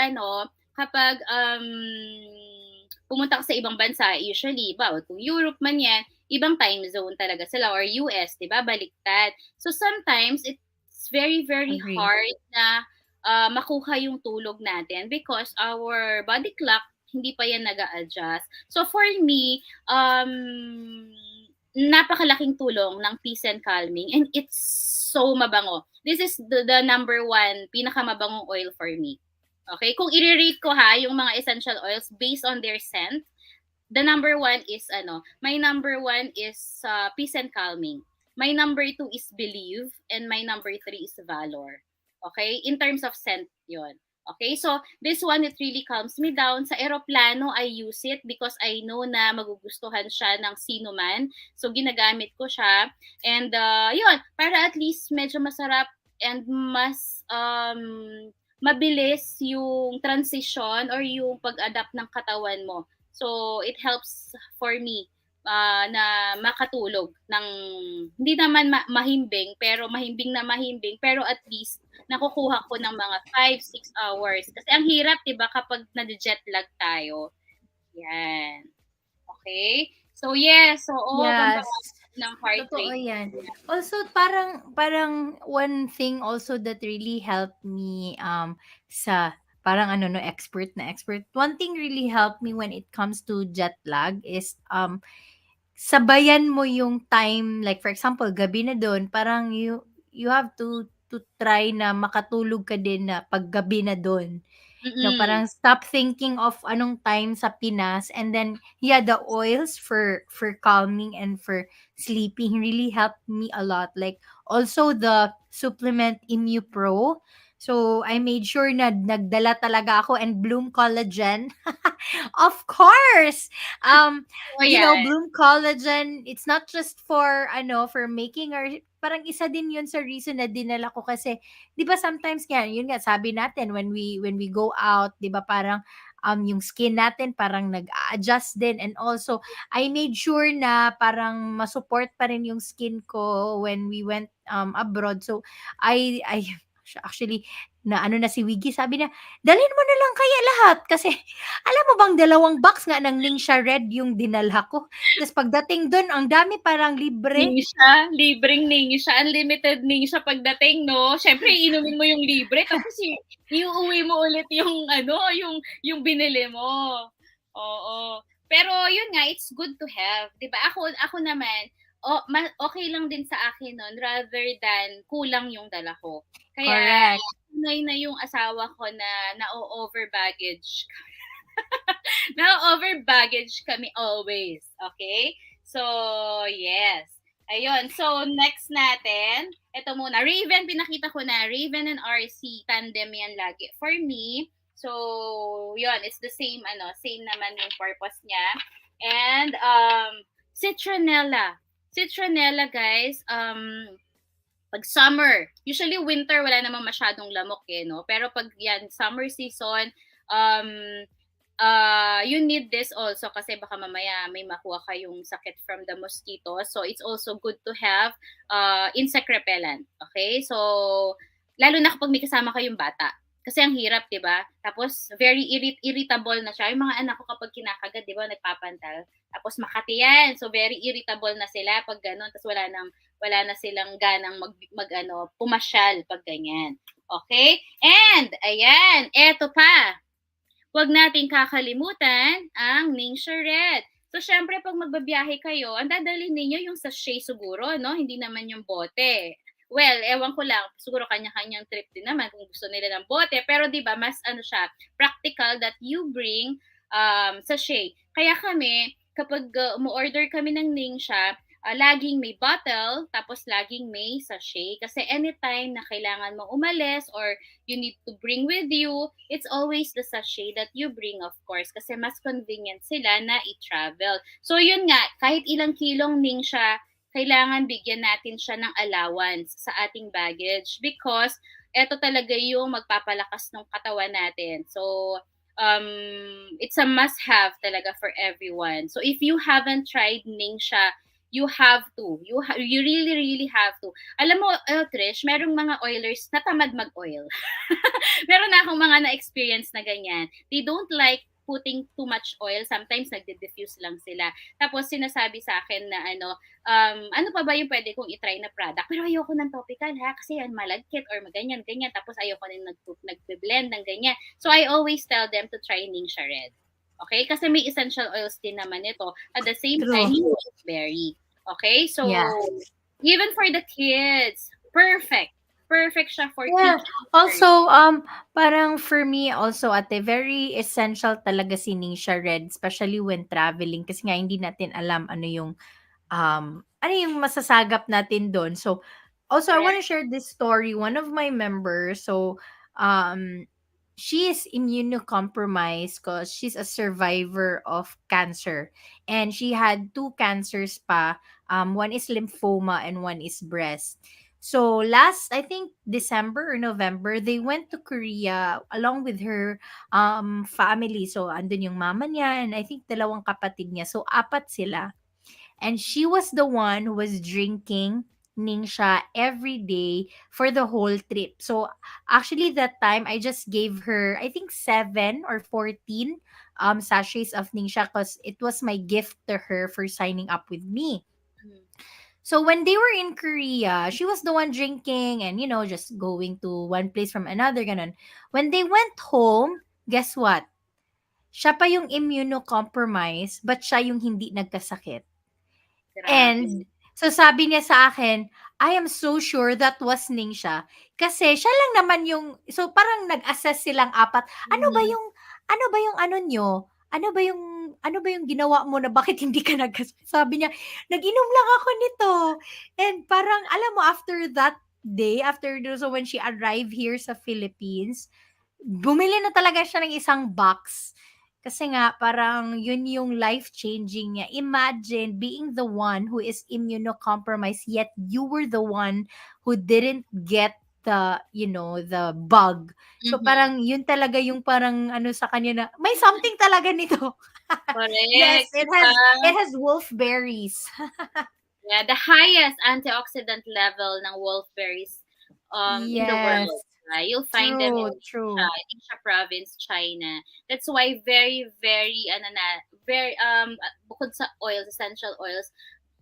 pumunta ka sa ibang bansa, usually, bawat kung Europe man yan, ibang time zone talaga sila, or US, di ba, baliktad. So, sometimes, it's very, very Agree. hard na makuha yung tulog natin because our body clock, hindi pa yan nag-a-adjust. So, for me, napakalaking tulong ng peace and calming, and it's so mabango. This is the number one, pinakamabangong oil for me. Okay, kung i-rate ko yung mga essential oils based on their scent, the number one is my number one is peace and calming. My number 2 is believe, and my number 3 is valor. Okay, in terms of scent yon. Okay, so this one, it really calms me down. Sa eroplano, I use it because I know na magugustuhan siya ng sino man. So ginagamit ko siya, and yun, para at least medyo masarap and mas mabilis yung transition or yung pag-adapt ng katawan mo. So, it helps for me na makatulog ng hindi naman mahimbing, pero pero at least nakukuha ko ng mga 5-6 hours. Kasi ang hirap, 'di ba, kapag na-jetlag tayo. Yan. Okay? So, yes. So, Yes. ng heart Totoo rate. yan. Also, parang one thing also that really helped me sa parang expert na expert. One thing really helped me when it comes to jet lag is sabayan mo yung time, like for example, gabi na doon, parang you have to try na makatulog ka din na pag gabi na doon. Mm. Parang stop thinking of anong time sa Pinas, and then yeah, the oils for calming and for sleeping really helped me a lot. Like also the supplement Immu Pro. So I made sure na nagdala talaga ako, and Bloom Collagen. Of course. Oh, yan. Bloom Collagen, it's not just for for making our, parang isa din 'yun sa reason na dinala ko kasi 'di ba sometimes nga yun nga sabi natin when we go out, 'di ba parang yung skin natin parang nag-a-adjust din, and also I made sure na parang ma-support pa rin yung skin ko when we went abroad. So I actually na ano na si Wiggy, sabi niya, "Dalhin mo na lang kaya lahat kasi alam mo bang 2 box nga ng Ningxia Red yung dinala ko." Tapos pagdating dun ang dami parang libre. Ningxia, libreng Ningxia, unlimited Ningxia pagdating, 'no? Siyempre iinumin mo yung libre tapos iuuwi mo ulit yung ano, yung binili mo. Oo. Pero yun nga, it's good to have, 'di ba? Ako naman, okay lang din sa akin nun rather than kulang yung dala ko. Kaya Correct. sanay na yung asawa ko na na-over baggage. Na-over baggage kami always, okay? So, yes. Ayun. So, next natin, ito muna. Raven, pinakita ko na. Raven and RC, tandem yan lagi. For me, so, yun, it's the same, same naman yung purpose niya. And, citronella. Citronella, guys, pag summer, usually winter, wala namang masyadong lamok no? Pero pag yan, summer season, you need this also kasi baka mamaya may makuha kayong sakit from the mosquitoes. So, it's also good to have insect repellent. Okay? So, lalo na kapag may kasama kayong bata. Kasi ang hirap, di ba? Tapos, very irritable na siya. Yung mga anak ko kapag kinakagat, di ba, nagpapantal. Tapos, makati yan. So, very irritable na sila pag gano'n. Tapos, wala na silang ganang pumasyal pag ganyan. Okay? And, ayan, eto pa. Huwag nating kakalimutan ang Ningxia Red. So, syempre, pag magbabiyahe kayo, ang dadalhin ninyo yung sachet siguro, no? Hindi naman yung bote. Well, ewan ko lang, siguro kanya-kanyang trip din naman kung gusto nila ng bote. Pero, di ba, mas practical that you bring sachet. Kaya kami, kapag umu-order kami ng Ningxia, laging may bottle, tapos laging may sachet. Kasi anytime na kailangan mong umalis or you need to bring with you, it's always the sachet that you bring, of course, kasi mas convenient sila na i-travel. So, yun nga, kahit ilang kilong Ningxia, kailangan bigyan natin siya ng allowance sa ating baggage because ito talaga yung magpapalakas ng katawan natin. So, it's a must-have talaga for everyone. So, if you haven't tried Ningxia, you have to. You really, really have to. Alam mo, Trish, merong mga oilers na tamad mag-oil. Meron na akong mga na-experience na ganyan. They don't like putting too much oil. Sometimes nagde-diffuse lang sila. Tapos sinasabi sa akin na ano pa ba yung pwede kong itry na product? Pero ayoko ng topical ha, kasi yan malagkit or ganyan. Tapos ayoko na nag-blend ng ganyan. So I always tell them to try Ningxia Red. Okay? Kasi may essential oils din naman ito. At the same time, it's berry. Okay? So, even for the kids, perfect. Perfect siya for kids. Also, parang for me also, ate, very essential talaga si Ningxia Red, especially when traveling. Kasi nga, hindi natin alam ano yung masasagap natin doon. So, also, I want to share this story. One of my members, so, she is immunocompromised because she's a survivor of cancer. And she had 2 cancers pa. One is lymphoma and one is breast. So last, I think December or November, they went to Korea along with her family. So andun yung mama niya and I think 2 kapatid niya. So 4 sila. And she was the one who was drinking Ningxia every day for the whole trip. So actually that time I just gave her I think 7 or 14 sachets of Ningxia because it was my gift to her for signing up with me. So when they were in Korea, she was the one drinking and just going to one place from another ganon. When they went home, guess what? Siya pa yung immunocompromised but siya yung hindi nagkasakit. And so sabi niya sa akin, I am so sure that was Ning siya. Kasi siya lang naman yung, so parang nag-assess silang apat. Mhm. Ano ba yung ano nyo? Ano ba yung ginawa mo na bakit hindi ka sabi niya, nag-inom lang ako nito. And parang, alam mo, after that day, so when she arrived here sa Philippines, bumili na talaga siya ng isang box. Kasi nga, parang yun yung life-changing niya. Imagine being the one who is immunocompromised, yet you were the one who didn't get the bug. So Mhm. parang yun talaga yung parang ano sa kanya na, may something talaga nito. Yes, Correct, 'di it ba? has wolfberries. Yeah, the highest antioxidant level ng wolfberries in the Yes, world. Right? You'll find them in true. Ningxia province, China. That's why very, very, very, bukod sa oils, essential oils,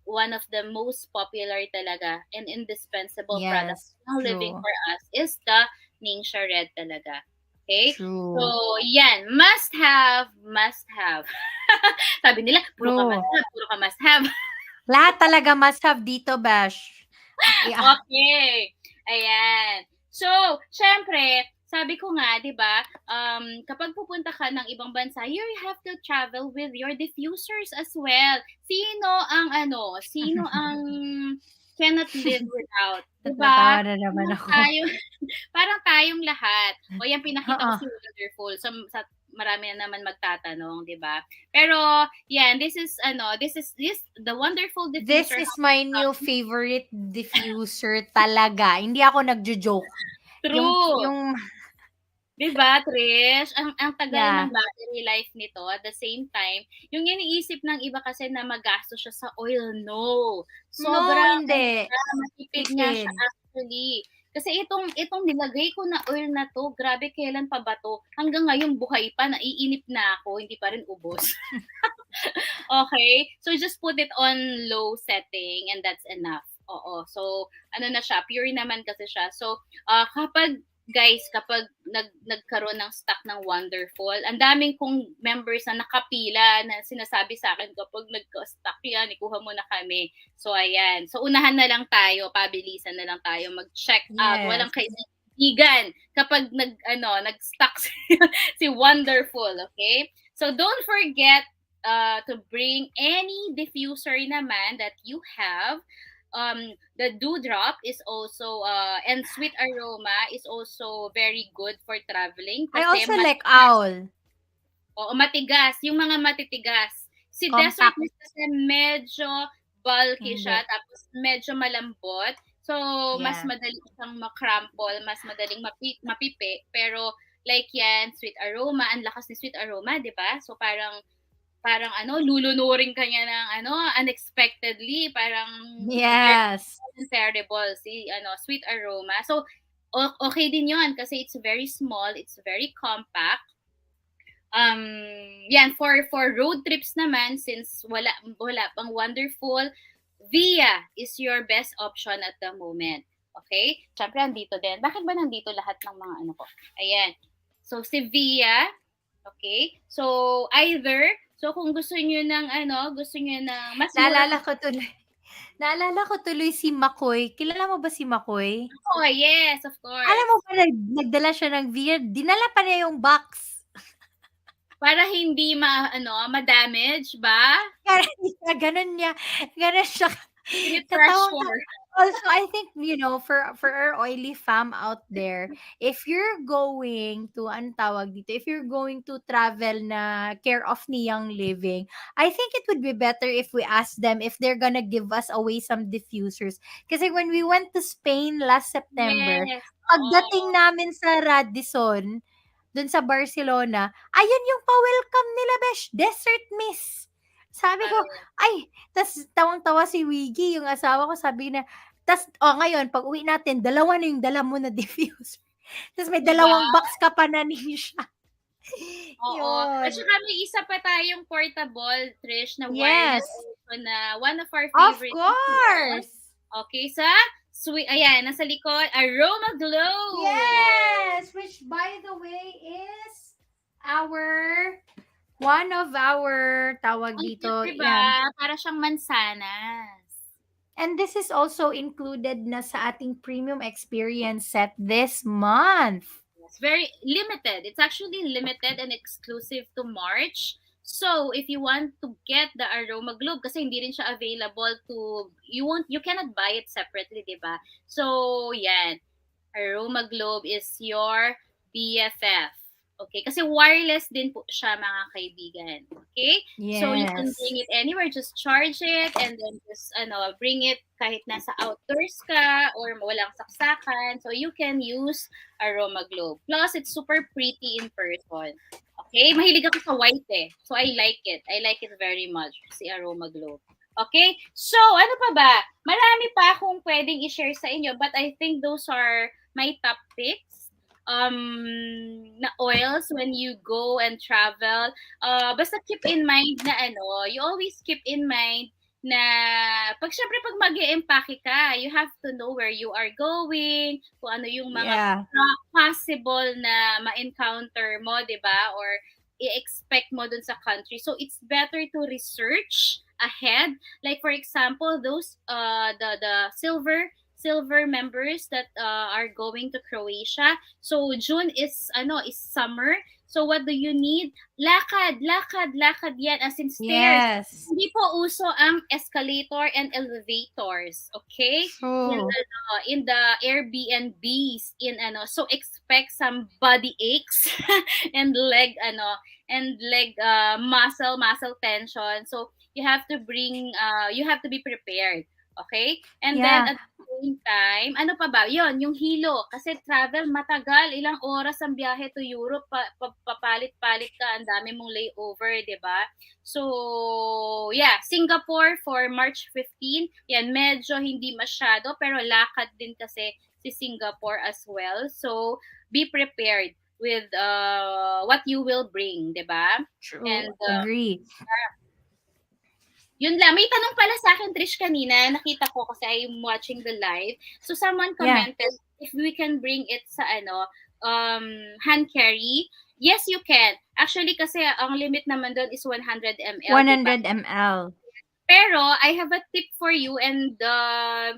one of the most popular talaga and indispensable products Yes, ng living true. for us is the Ningxia Red talaga. Okay? So, True. yan. Must have, must have. Sabi nila, puro ka True. must have, puro ka must have. Lahat talaga must have dito, Bash. Okay. Ayan. So, syempre, sabi ko nga, 'di ba, kapag pupunta ka ng ibang bansa, you have to travel with your diffusers as well. Sino ang cannot live without, 'di ba? Natatawa na naman Parang ako. tayo, parang tayong lahat. O yan, pinakita ko Oo. si Wonderful. Sa marami na naman magtatanong, 'di ba? Pero yan, this the wonderful This diffuser. is my new favorite diffuser talaga. Hindi ako nagjo-joke. True. Yung 'Di ba, Trish? Ang tagal ng yeah. battery life nito. At the same time, yung iniisip ng iba kasi na magastos siya sa oil, no. No, Sobrang ano hindi. siya, matipid nga siya Tipid. actually. Kasi itong nilagay ko na oil na 'to, grabe kailan pa ba 'to? Hanggang ngayon buhay pa, naiinip na ako, hindi pa rin ubos. Okay? So just put it on low setting and that's enough. Oo. So ano na siya, pure naman kasi siya. So kapag nagkaroon ng stock ng Wonderful, ang daming kong members na nakapila na sinasabi sa akin kapag nagka-stock yan, ikuha mo na kami. So ayan. So unahan na lang tayo, pabilisan na lang tayo mag-check out. Yes. Walang kaibigan kapag nag-stock si Wonderful, okay? So don't forget to bring any diffuser naman that you have. The dewdrop is also and sweet aroma is also very good for traveling I kasi also like owl. matigas, yung mga matitigas. Si Desert Compact. Mist kasi medyo bulky Hindi. siya tapos medyo malambot. So, mas Yeah. madali siyang makrumple, mas madaling mapipi. Pero, like yan, sweet aroma, ang lakas ni sweet aroma, di ba? So, parang lulunurin ka niya ng unexpectedly, parang Yes. terrible si sweet aroma. So okay din 'yon kasi it's very small, it's very compact. Yan for road trips naman, since wala pang Wonderful, Via is your best option at the moment. Okay? Siyempre, andito din. Bakit ba nandito lahat ng mga ano ko? Ayan. So, si Via, okay? So, kung gusto niyo ng mas Naalala ko tuloy si Makoy. Kilala mo ba si Makoy? Oh, yes, of Alam course. mo ba nagdala siya ng beer, dinala pa niya yung box. Para hindi ma-damage ba? Ganun siya. Fresh Katawang water. Also, I think, for our oily fam out there, if you're going to, if you're going to travel na care of Niyang Living, I think it would be better if we ask them if they're gonna give us away some diffusers. Kasi when we went to Spain last September, Yes. pagdating namin sa Radisson, dun sa Barcelona, ayun yung pa-welcome nila, besh, Desert Mist. Sabi ko, ay, tas tawang-tawa si Wiggy, yung asawa ko, sabi na, ngayon, pag uwi natin, dalawa na yung dala mo na diffuser. Tas may Diba? dalawang box ka pa na siya. Oo. At Yun. saka may isa pa tayong portable, Trish, na Yes. wireless also, na one of our Of favorite. course. Okay, sweet, ayan, nasa likod, Aroma Glow. Yes, which by the way is one of our tawag Ang dito, cute, diba? yan. Para siyang mansanas. And this is also included na sa ating premium experience set this month. It's very limited. It's actually limited and exclusive to March. So, if you want to get the Aroma Globe, kasi hindi rin siya available to, you cannot buy it separately, di ba? So, yan. Aroma Globe is your BFF. Okay? Kasi wireless din po siya, mga kaibigan. Okay? So, you can Yes. bring it anywhere. Just charge it and then just, bring it kahit nasa outdoors ka or walang saksakan. So, you can use Aroma Globe. Plus, it's super pretty in person. Okay? Mahilig ako sa white eh. So, I like it. I like it very much, si Aroma Globe. Okay? So, ano pa ba? Marami pa akong pwedeng i-share sa inyo, but I think those are my top picks. Na oils when you go and travel. Basta keep in mind na you always keep in mind na syempre pag mag-i-empake ka, you have to know where you are going, kung ano yung mga possible na ma-encounter mo, di ba? Or i-expect mo dun sa country. So it's better to research ahead. Like for example, those the silver members that are going to Croatia. So June is summer. So what do you need? Lakad yan, as in stairs. Yes. Hindi po uso ang escalator and elevators, okay? True. In the Airbnbs so expect some body aches and leg muscle tension. So you have to be prepared. Okay? And then at the same time, ano pa ba? Yun, yung hilo. Kasi travel, matagal. Ilang oras ang biyahe to Europe. Papalit-palit ka. Ang dami mong layover, di ba? So, yeah. Singapore for March 15. Yan, medyo hindi masyado. Pero lakad din kasi si Singapore as well. So, be prepared with what you will bring, di ba? True. And, agree. Yun lang. May tanong pala sa akin, Trish, kanina. Nakita ko kasi I'm watching the live. So, someone commented if we can bring it sa hand carry. Yes, you can. Actually, kasi ang limit naman doon is 100 ml. 100 ml. Pero, I have a tip for you and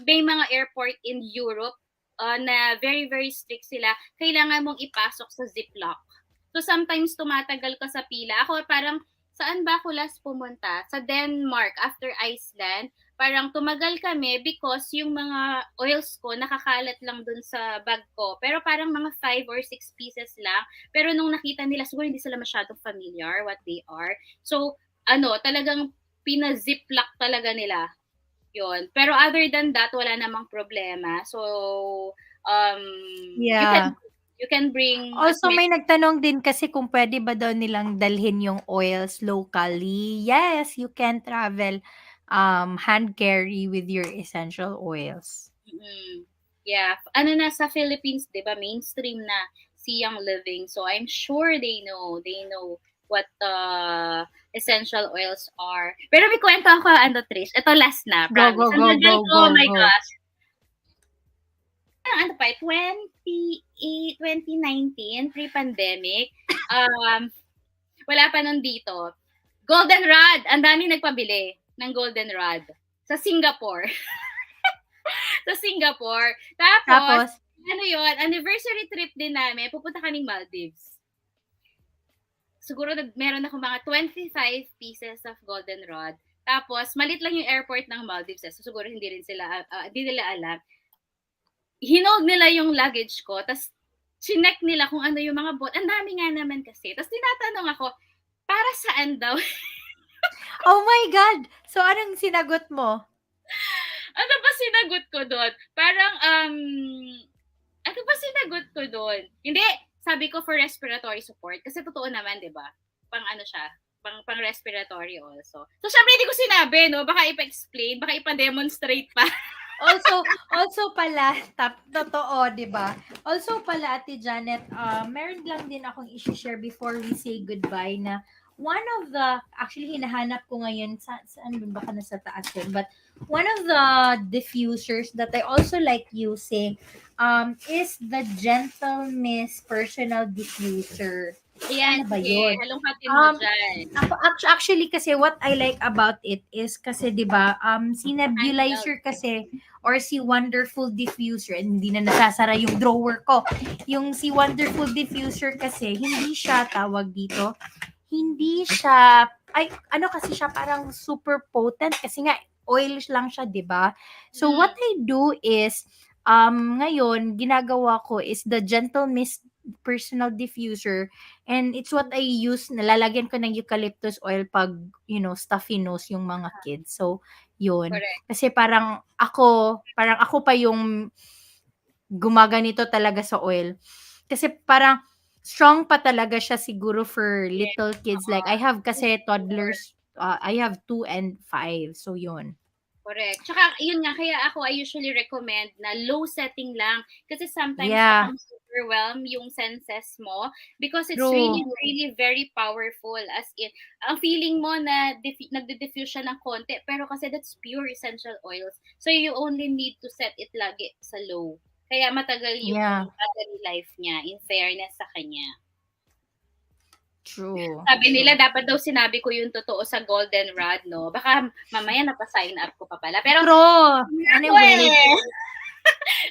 may mga airport in Europe na very, very strict sila. Kailangan mong ipasok sa ziplock. So, sometimes tumatagal ka sa pila. Ako parang, saan ba ako last pumunta? Sa Denmark, after Iceland. Parang tumagal kami because yung mga oils ko nakakalat lang dun sa bag ko. Pero parang mga 5 or 6 pieces lang. Pero nung nakita nila, siguro hindi sila masyadong familiar what they are. So, talagang pina-ziplock talaga nila. Yun. Pero other than that, wala namang problema. So, you can bring... Also, may nagtanong din kasi kung pwede ba daw nilang dalhin yung oils locally. Yes, you can travel hand carry with your essential oils. Mm-hmm. Yeah. Sa Philippines, di ba, mainstream na si Young Living. So, I'm sure they know what essential oils are. Pero may kwento ako, Trish. Ito last na, promise. Go. Oh my gosh. 2019, pre-pandemic, wala pa nun dito. Goldenrod, ang dami nagpabili ng Goldenrod sa Singapore. Sa Singapore. Tapos, anniversary trip din namin, pupunta kaming Maldives. Siguro meron ako mga 25 pieces of Goldenrod. Tapos, malit lang yung airport ng Maldives. So, siguro hindi nila alam. Hinog nila yung luggage ko, tapos chinek nila kung ano yung mga Ang dami nga naman kasi. Tapos tinatanong ako, para saan daw? Oh my God! So, anong sinagot mo? Ano ba sinagot ko doon? Parang, ano ba sinagot ko doon? Hindi, sabi ko for respiratory support. Kasi totoo naman, di ba? Pang respiratory also. So, syempre hindi ko sinabi, no? Baka ipa-explain, baka ipa-demonstrate pa. Also pala, totoo, di ba? Also pala, Ate Janet, meron lang din akong i-share before we say goodbye na one of the, actually hinahanap ko ngayon, saan baka nasa taas yun, but one of the diffusers that I also like using is the Gentle Mist Personal Diffuser. Ayan, Ano ba sige. yun? Halongkatin mo dyan. Actually kasi what I like about it is kasi 'di ba si Handheld. nebulizer kasi or si Wonderful Diffuser, hindi na nasasara yung drawer ko. Yung si Wonderful Diffuser kasi hindi siya tawag dito, hindi siya ay ano kasi siya parang super potent kasi nga oil lang siya, 'di ba? So what I do is ngayon ginagawa ko is the Gentle Mist personal diffuser, and it's what I use. Nalalagyan ko ng eucalyptus oil pag stuffy nose yung mga kids. So yun, Correct. kasi parang ako pa yung gumaganito talaga sa oil. Kasi parang strong pa talaga siya siguro for Yes. little kids. Like I have kasi toddlers, I have 2 and 5. So yun. Correct. Tsaka, yun nga, kaya I usually recommend na low setting lang. Kasi sometimes baka Yeah, overwhelm yung senses mo because it's true. really, really very powerful. As in, ang feeling mo na nagde-diffuse siya ng konti, pero kasi that's pure essential oils. So, you only need to set it lagi sa low. Kaya matagal yung Yeah, battery life niya, in fairness sa kanya. true. Sabi True. nila, dapat daw sinabi ko yung totoo sa goldenrod, no? Baka mamaya napasign up ko pa pala. Pero, True. ako Anyway,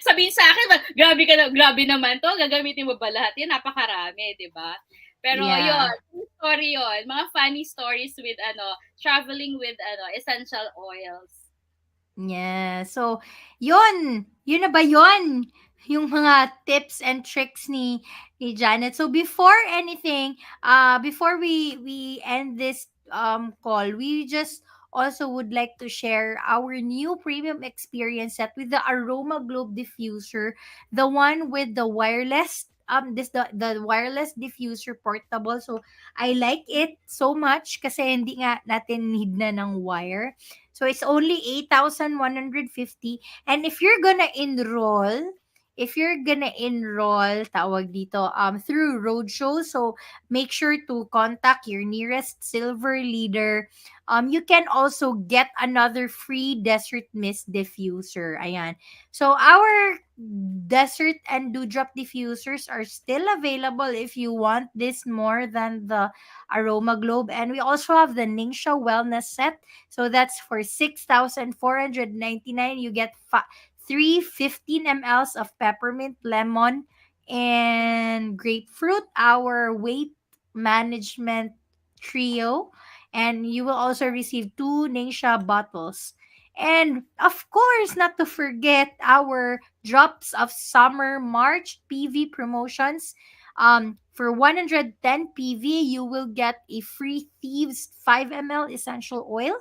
sabihin sa akin, grabe naman to, gagamitin mo ba lahat yan? Napakarami, di ba? Pero yeah. yun, story yun. Mga funny stories with, traveling with, essential oils. Yeah. So, yun. Yun na ba yun? Yung mga tips and tricks ni Janet. So, before anything, before we end this call, we just also would like to share our new premium experience set with the Aroma Globe diffuser, the one with the wireless the wireless diffuser portable. So I like it so much kasi hindi nga natin need na ng wire. So it's only 8,150. And if you're gonna enroll tawag dito through roadshow, so make sure to contact your nearest silver leader. You can also get another free desert mist diffuser. Ayan. So our desert and dewdrop diffusers are still available if you want this more than the Aroma Globe. And we also have the Ningxia Wellness Set. So that's for 6,499. You get three 15 mLs of peppermint, lemon, and grapefruit. Our weight management trio. And you will also receive 2 Ningxia bottles. And of course, not to forget our drops of summer March PV promotions. For 110 PV, you will get a free Thieves 5 ml essential oil.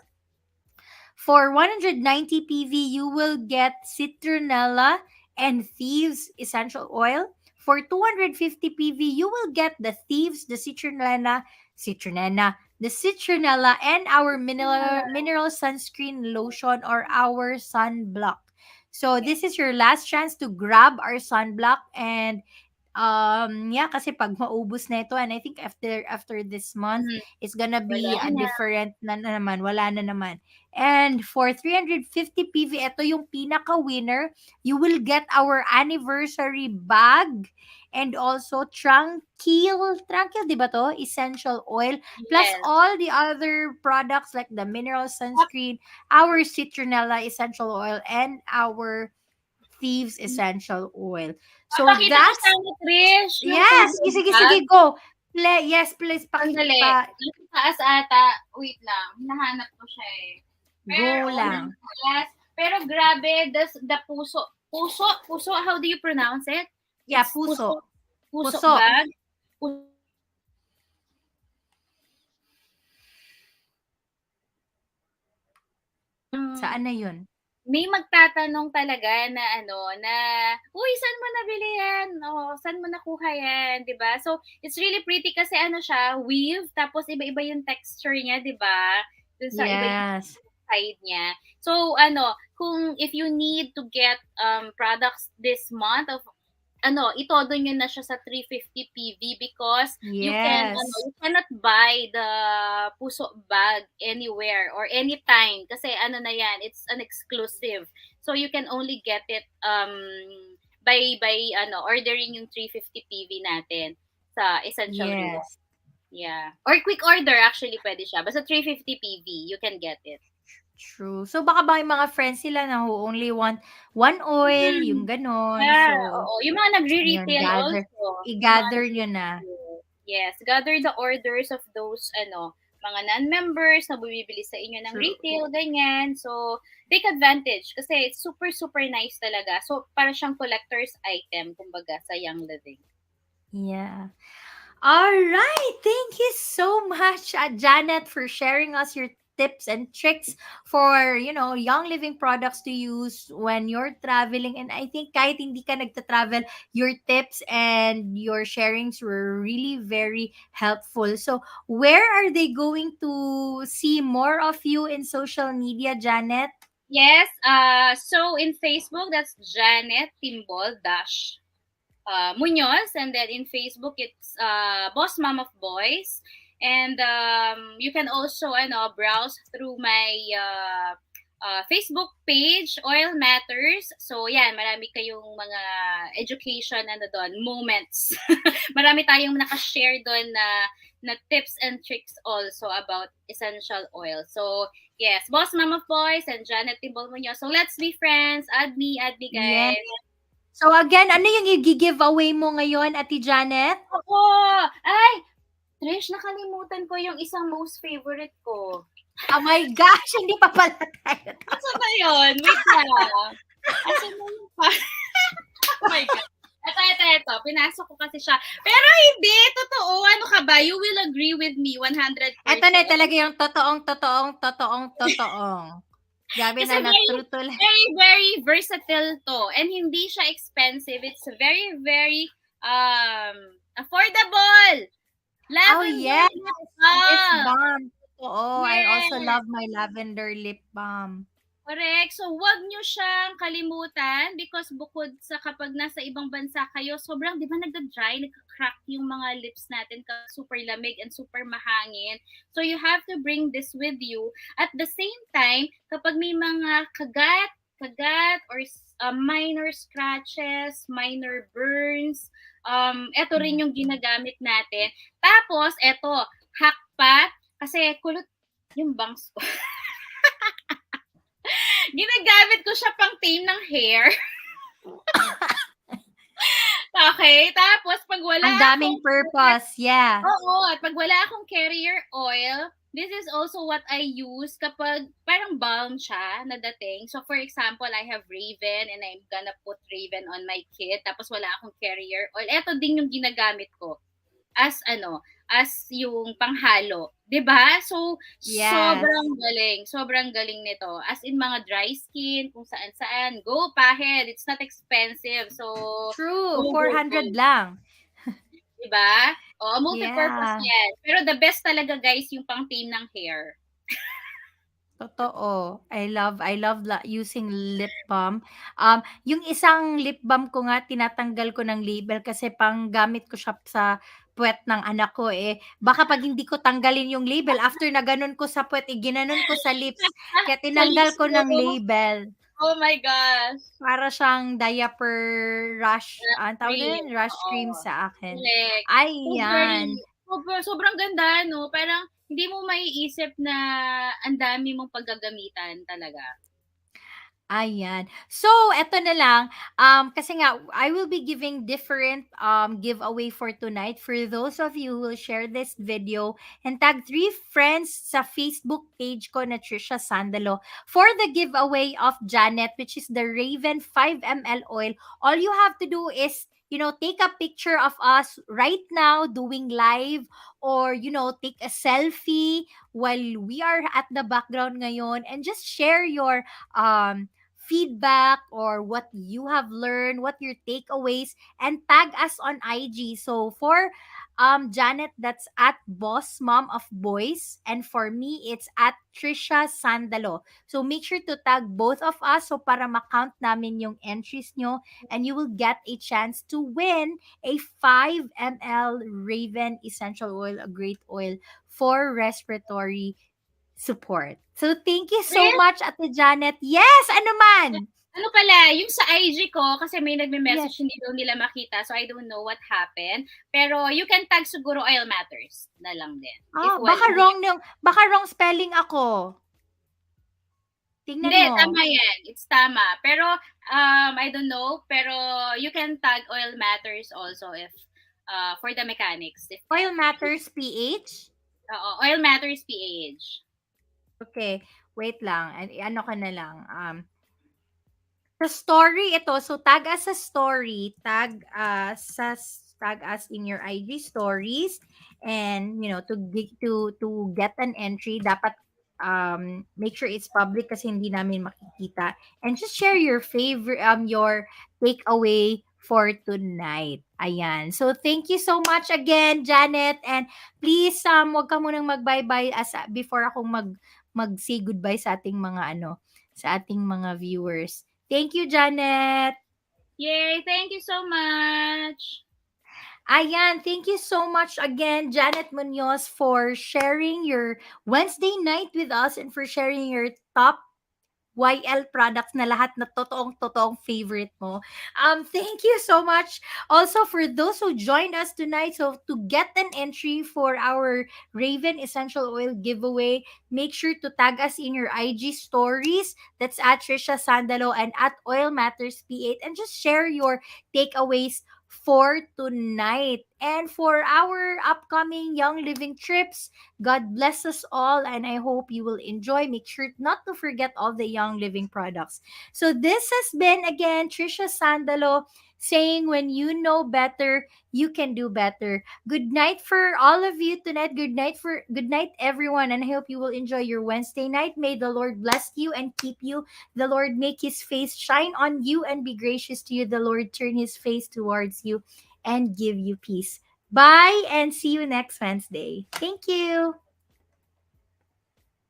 For 190 PV, you will get citronella and Thieves essential oil. For 250 PV, you will get the Thieves, the citronella, and our mineral sunscreen lotion or our sunblock. So this is your last chance to grab our sunblock. And yeah, kasi pag maubos na ito, and I think after this month, Mhm. it's gonna Wala be a na. different na naman, wala na naman. And for 350 PV, ito yung pinaka-winner. You will get our anniversary bag and also Tranquil, di ba to? Essential oil. Plus Yes. all the other products like the mineral sunscreen, our citronella essential oil, and our Thieves essential oil. So Papakita ko that's, sana, Trish, yung yes, favorite sige, bag. sige, go. Yes, please, Sandali. pa, Nasa taas ata. Wait lang. Hinahanap ko siya eh. go Pero, lang. yes. Pero grabe, the puso. Puso, how do you pronounce it? Yeah, It's puso. puso Puso. bag. Saan na yun? May magtatanong talaga na uy, saan mo nabili yan? Saan mo nakuha yan? 'Di ba? So, it's really pretty kasi siya, weave, tapos iba-iba yung texture niya, 'di ba? Dun sa iba yung Yes. side niya. So, kung if you need to get products this month of itodo nyo na siya sa 350 PV because Yes. you cannot buy the puso bag anywhere or anytime kasi na yan, it's an exclusive. So you can only get it by ordering yung 350 PV natin. sa essential oil. Yes. Yeah. Or quick order, actually, pwede siya. Basta 350 PV, you can get it. True. So, baka ba yung mga friends sila na who only want one oil, yung Mhm. ganon. Yeah, So, oo. Yung mga yun, nagre-retail also. Yung mga i-gather nyo na. nagre-retail. Yes, gather the orders of those, mga non-members na bumibili sa inyo ng True. retail, ganyan. So, take advantage kasi it's super, super nice talaga. So, para siyang collector's item, kumbaga, sa Young Living. Yeah. All right. Thank you so much, Janet, for sharing us your tips and tricks for, Young Living products to use when you're traveling. And I think kahit hindi ka nagta-travel, your tips and your sharings were really very helpful. So, where are they going to see more of you in social media, Janet? Yes, so in Facebook, that's Janet Timbol dash Muñoz, and then in Facebook it's Boss Mom of Boys, and you can also browse through my Facebook page, Oil Matters. So yan, marami kayong mga education doon, moments. Marami tayong naka-share doon na tips and tricks also about essential oil. So yes, Boss Mom of Boys and Janet Timbol Muñoz. So let's be friends. Add me guys. Yes. So again, ano yung i-giveaway mo ngayon, Ate Janet? Oo! Ay! Trish, nakalimutan ko yung isang most favorite ko. Oh my gosh! Hindi pa pala tayo. Asa na yun? Wait lang. Asa na yun pa? Oh my God. Ito. Pinasok ko kasi siya. Pero hindi. Totoo. Ano ka ba? You will agree with me 100%. Ito na talaga yung totoong. Gabi na true to life. Very, very versatile to. And hindi siya expensive. It's very, very affordable. Oh, yes. Lip balm. Totoo. Yes. I also love my lavender lip balm. Correct. So, wag nyo siyang kalimutan because bukod sa kapag nasa ibang bansa kayo, sobrang, di ba, nagda-dry, nagka-crack yung mga lips natin kapag super lamig and super mahangin. So, you have to bring this with you. At the same time, kapag may mga kagat, or minor scratches, minor burns, eto rin yung ginagamit natin. Tapos, eto, hack pa, kasi kulot yung bangs ko. Ginagamit ko siya pang tame ng hair. Okay, tapos pag wala ang daming purpose, yeah. Oo, at pag wala akong carrier oil, this is also what I use kapag parang balm siya na dating. So for example, I have Raven and I'm gonna put Raven on my kit, tapos wala akong carrier oil. Ito din yung ginagamit ko as yung panghalo. 'Di ba? So, yes. Sobrang galing nito. As in mga dry skin, kung saan-saan, go ahead. It's not expensive. So, true, 400 lang. 'Di ba? Multi-purpose yan. Pero the best talaga, guys, yung pang tame ng hair. Totoo. I love using lip balm. Yung isang lip balm ko nga, tinatanggal ko ng label kasi pang gamit ko siya sa puwet ng anak ko eh. Baka pag hindi ko tanggalin yung label, after na ganun ko sa puwet, ginanon ko sa lips. Kaya tinanggal ko ng label. Oh my gosh. Para siyang diaper rash, rash cream sa akin. Ayan. Sobrang ganda, no? Parang hindi mo maiisip na ang dami mong paggagamitan talaga. Ayan. So, eto na lang. Kasi nga, I will be giving different giveaway for tonight. For those of you who will share this video and tag 3 friends sa Facebook page ko na Trisha Sandalo for the giveaway of Janet, which is the Raven 5 ml oil. All you have to do is take a picture of us right now doing live or, take a selfie while we are at the background ngayon and just share your feedback or what you have learned, what your takeaways, and tag us on IG. So for Janet, that's at Boss Mom of Boys, and for me, it's at Trisha Sandalo. So make sure to tag both of us so para ma-count namin yung entries nyo and you will get a chance to win a 5 ml Raven Essential Oil, a great oil for respiratory support. So thank you so much, Ate Janet. Yes, ano man? Ano pala, Yeah, yung sa IG ko, kasi may nagme-message, Yes. hindi daw nila makita, so I don't know what happened. Pero you can tag siguro Oil Matters na lang din. If Baka hindi, wrong spelling ako. Tingnan hindi, mo. tama yan. It's tama. Pero, I don't know. Pero you can tag Oil Matters also if, for the mechanics. If, Oil Matters PH? Oil Matters PH. Okay, wait lang. Ano ka na lang. Sa story ito, so tag us sa story, tag us in your IG stories, and to get an entry dapat make sure it's public kasi hindi namin makikita, and just share your favorite your takeaway for tonight. Ayan. So thank you so much again, Janet, and please wag ka munang mag-bye-bye before akong mag-say goodbye sa ating mga viewers. Thank you, Janet. Yay! Thank you so much! Ayan, thank you so much again, Janet Muñoz, for sharing your Wednesday night with us and for sharing your top YL products na lahat na totoong favorite mo. Thank you so much also for those who joined us tonight. So to get an entry for our Raven Essential Oil giveaway, make sure to tag us in your IG stories. That's at Trisha Sandalo and at Oil Matters P8, and just share your takeaways for tonight. And for our upcoming Young Living trips, God bless us all, and I hope you will enjoy. Make sure not to forget all the Young Living products. So this has been again Trisha Sandalo saying, when you know better, you can do better. Good night for all of you tonight. Good night everyone, and I hope you will enjoy your Wednesday night. May the Lord bless you and keep you. The Lord make his face shine on you and be gracious to you. The Lord turn his face towards you and give you peace. Bye, and see you next Wednesday. Thank you.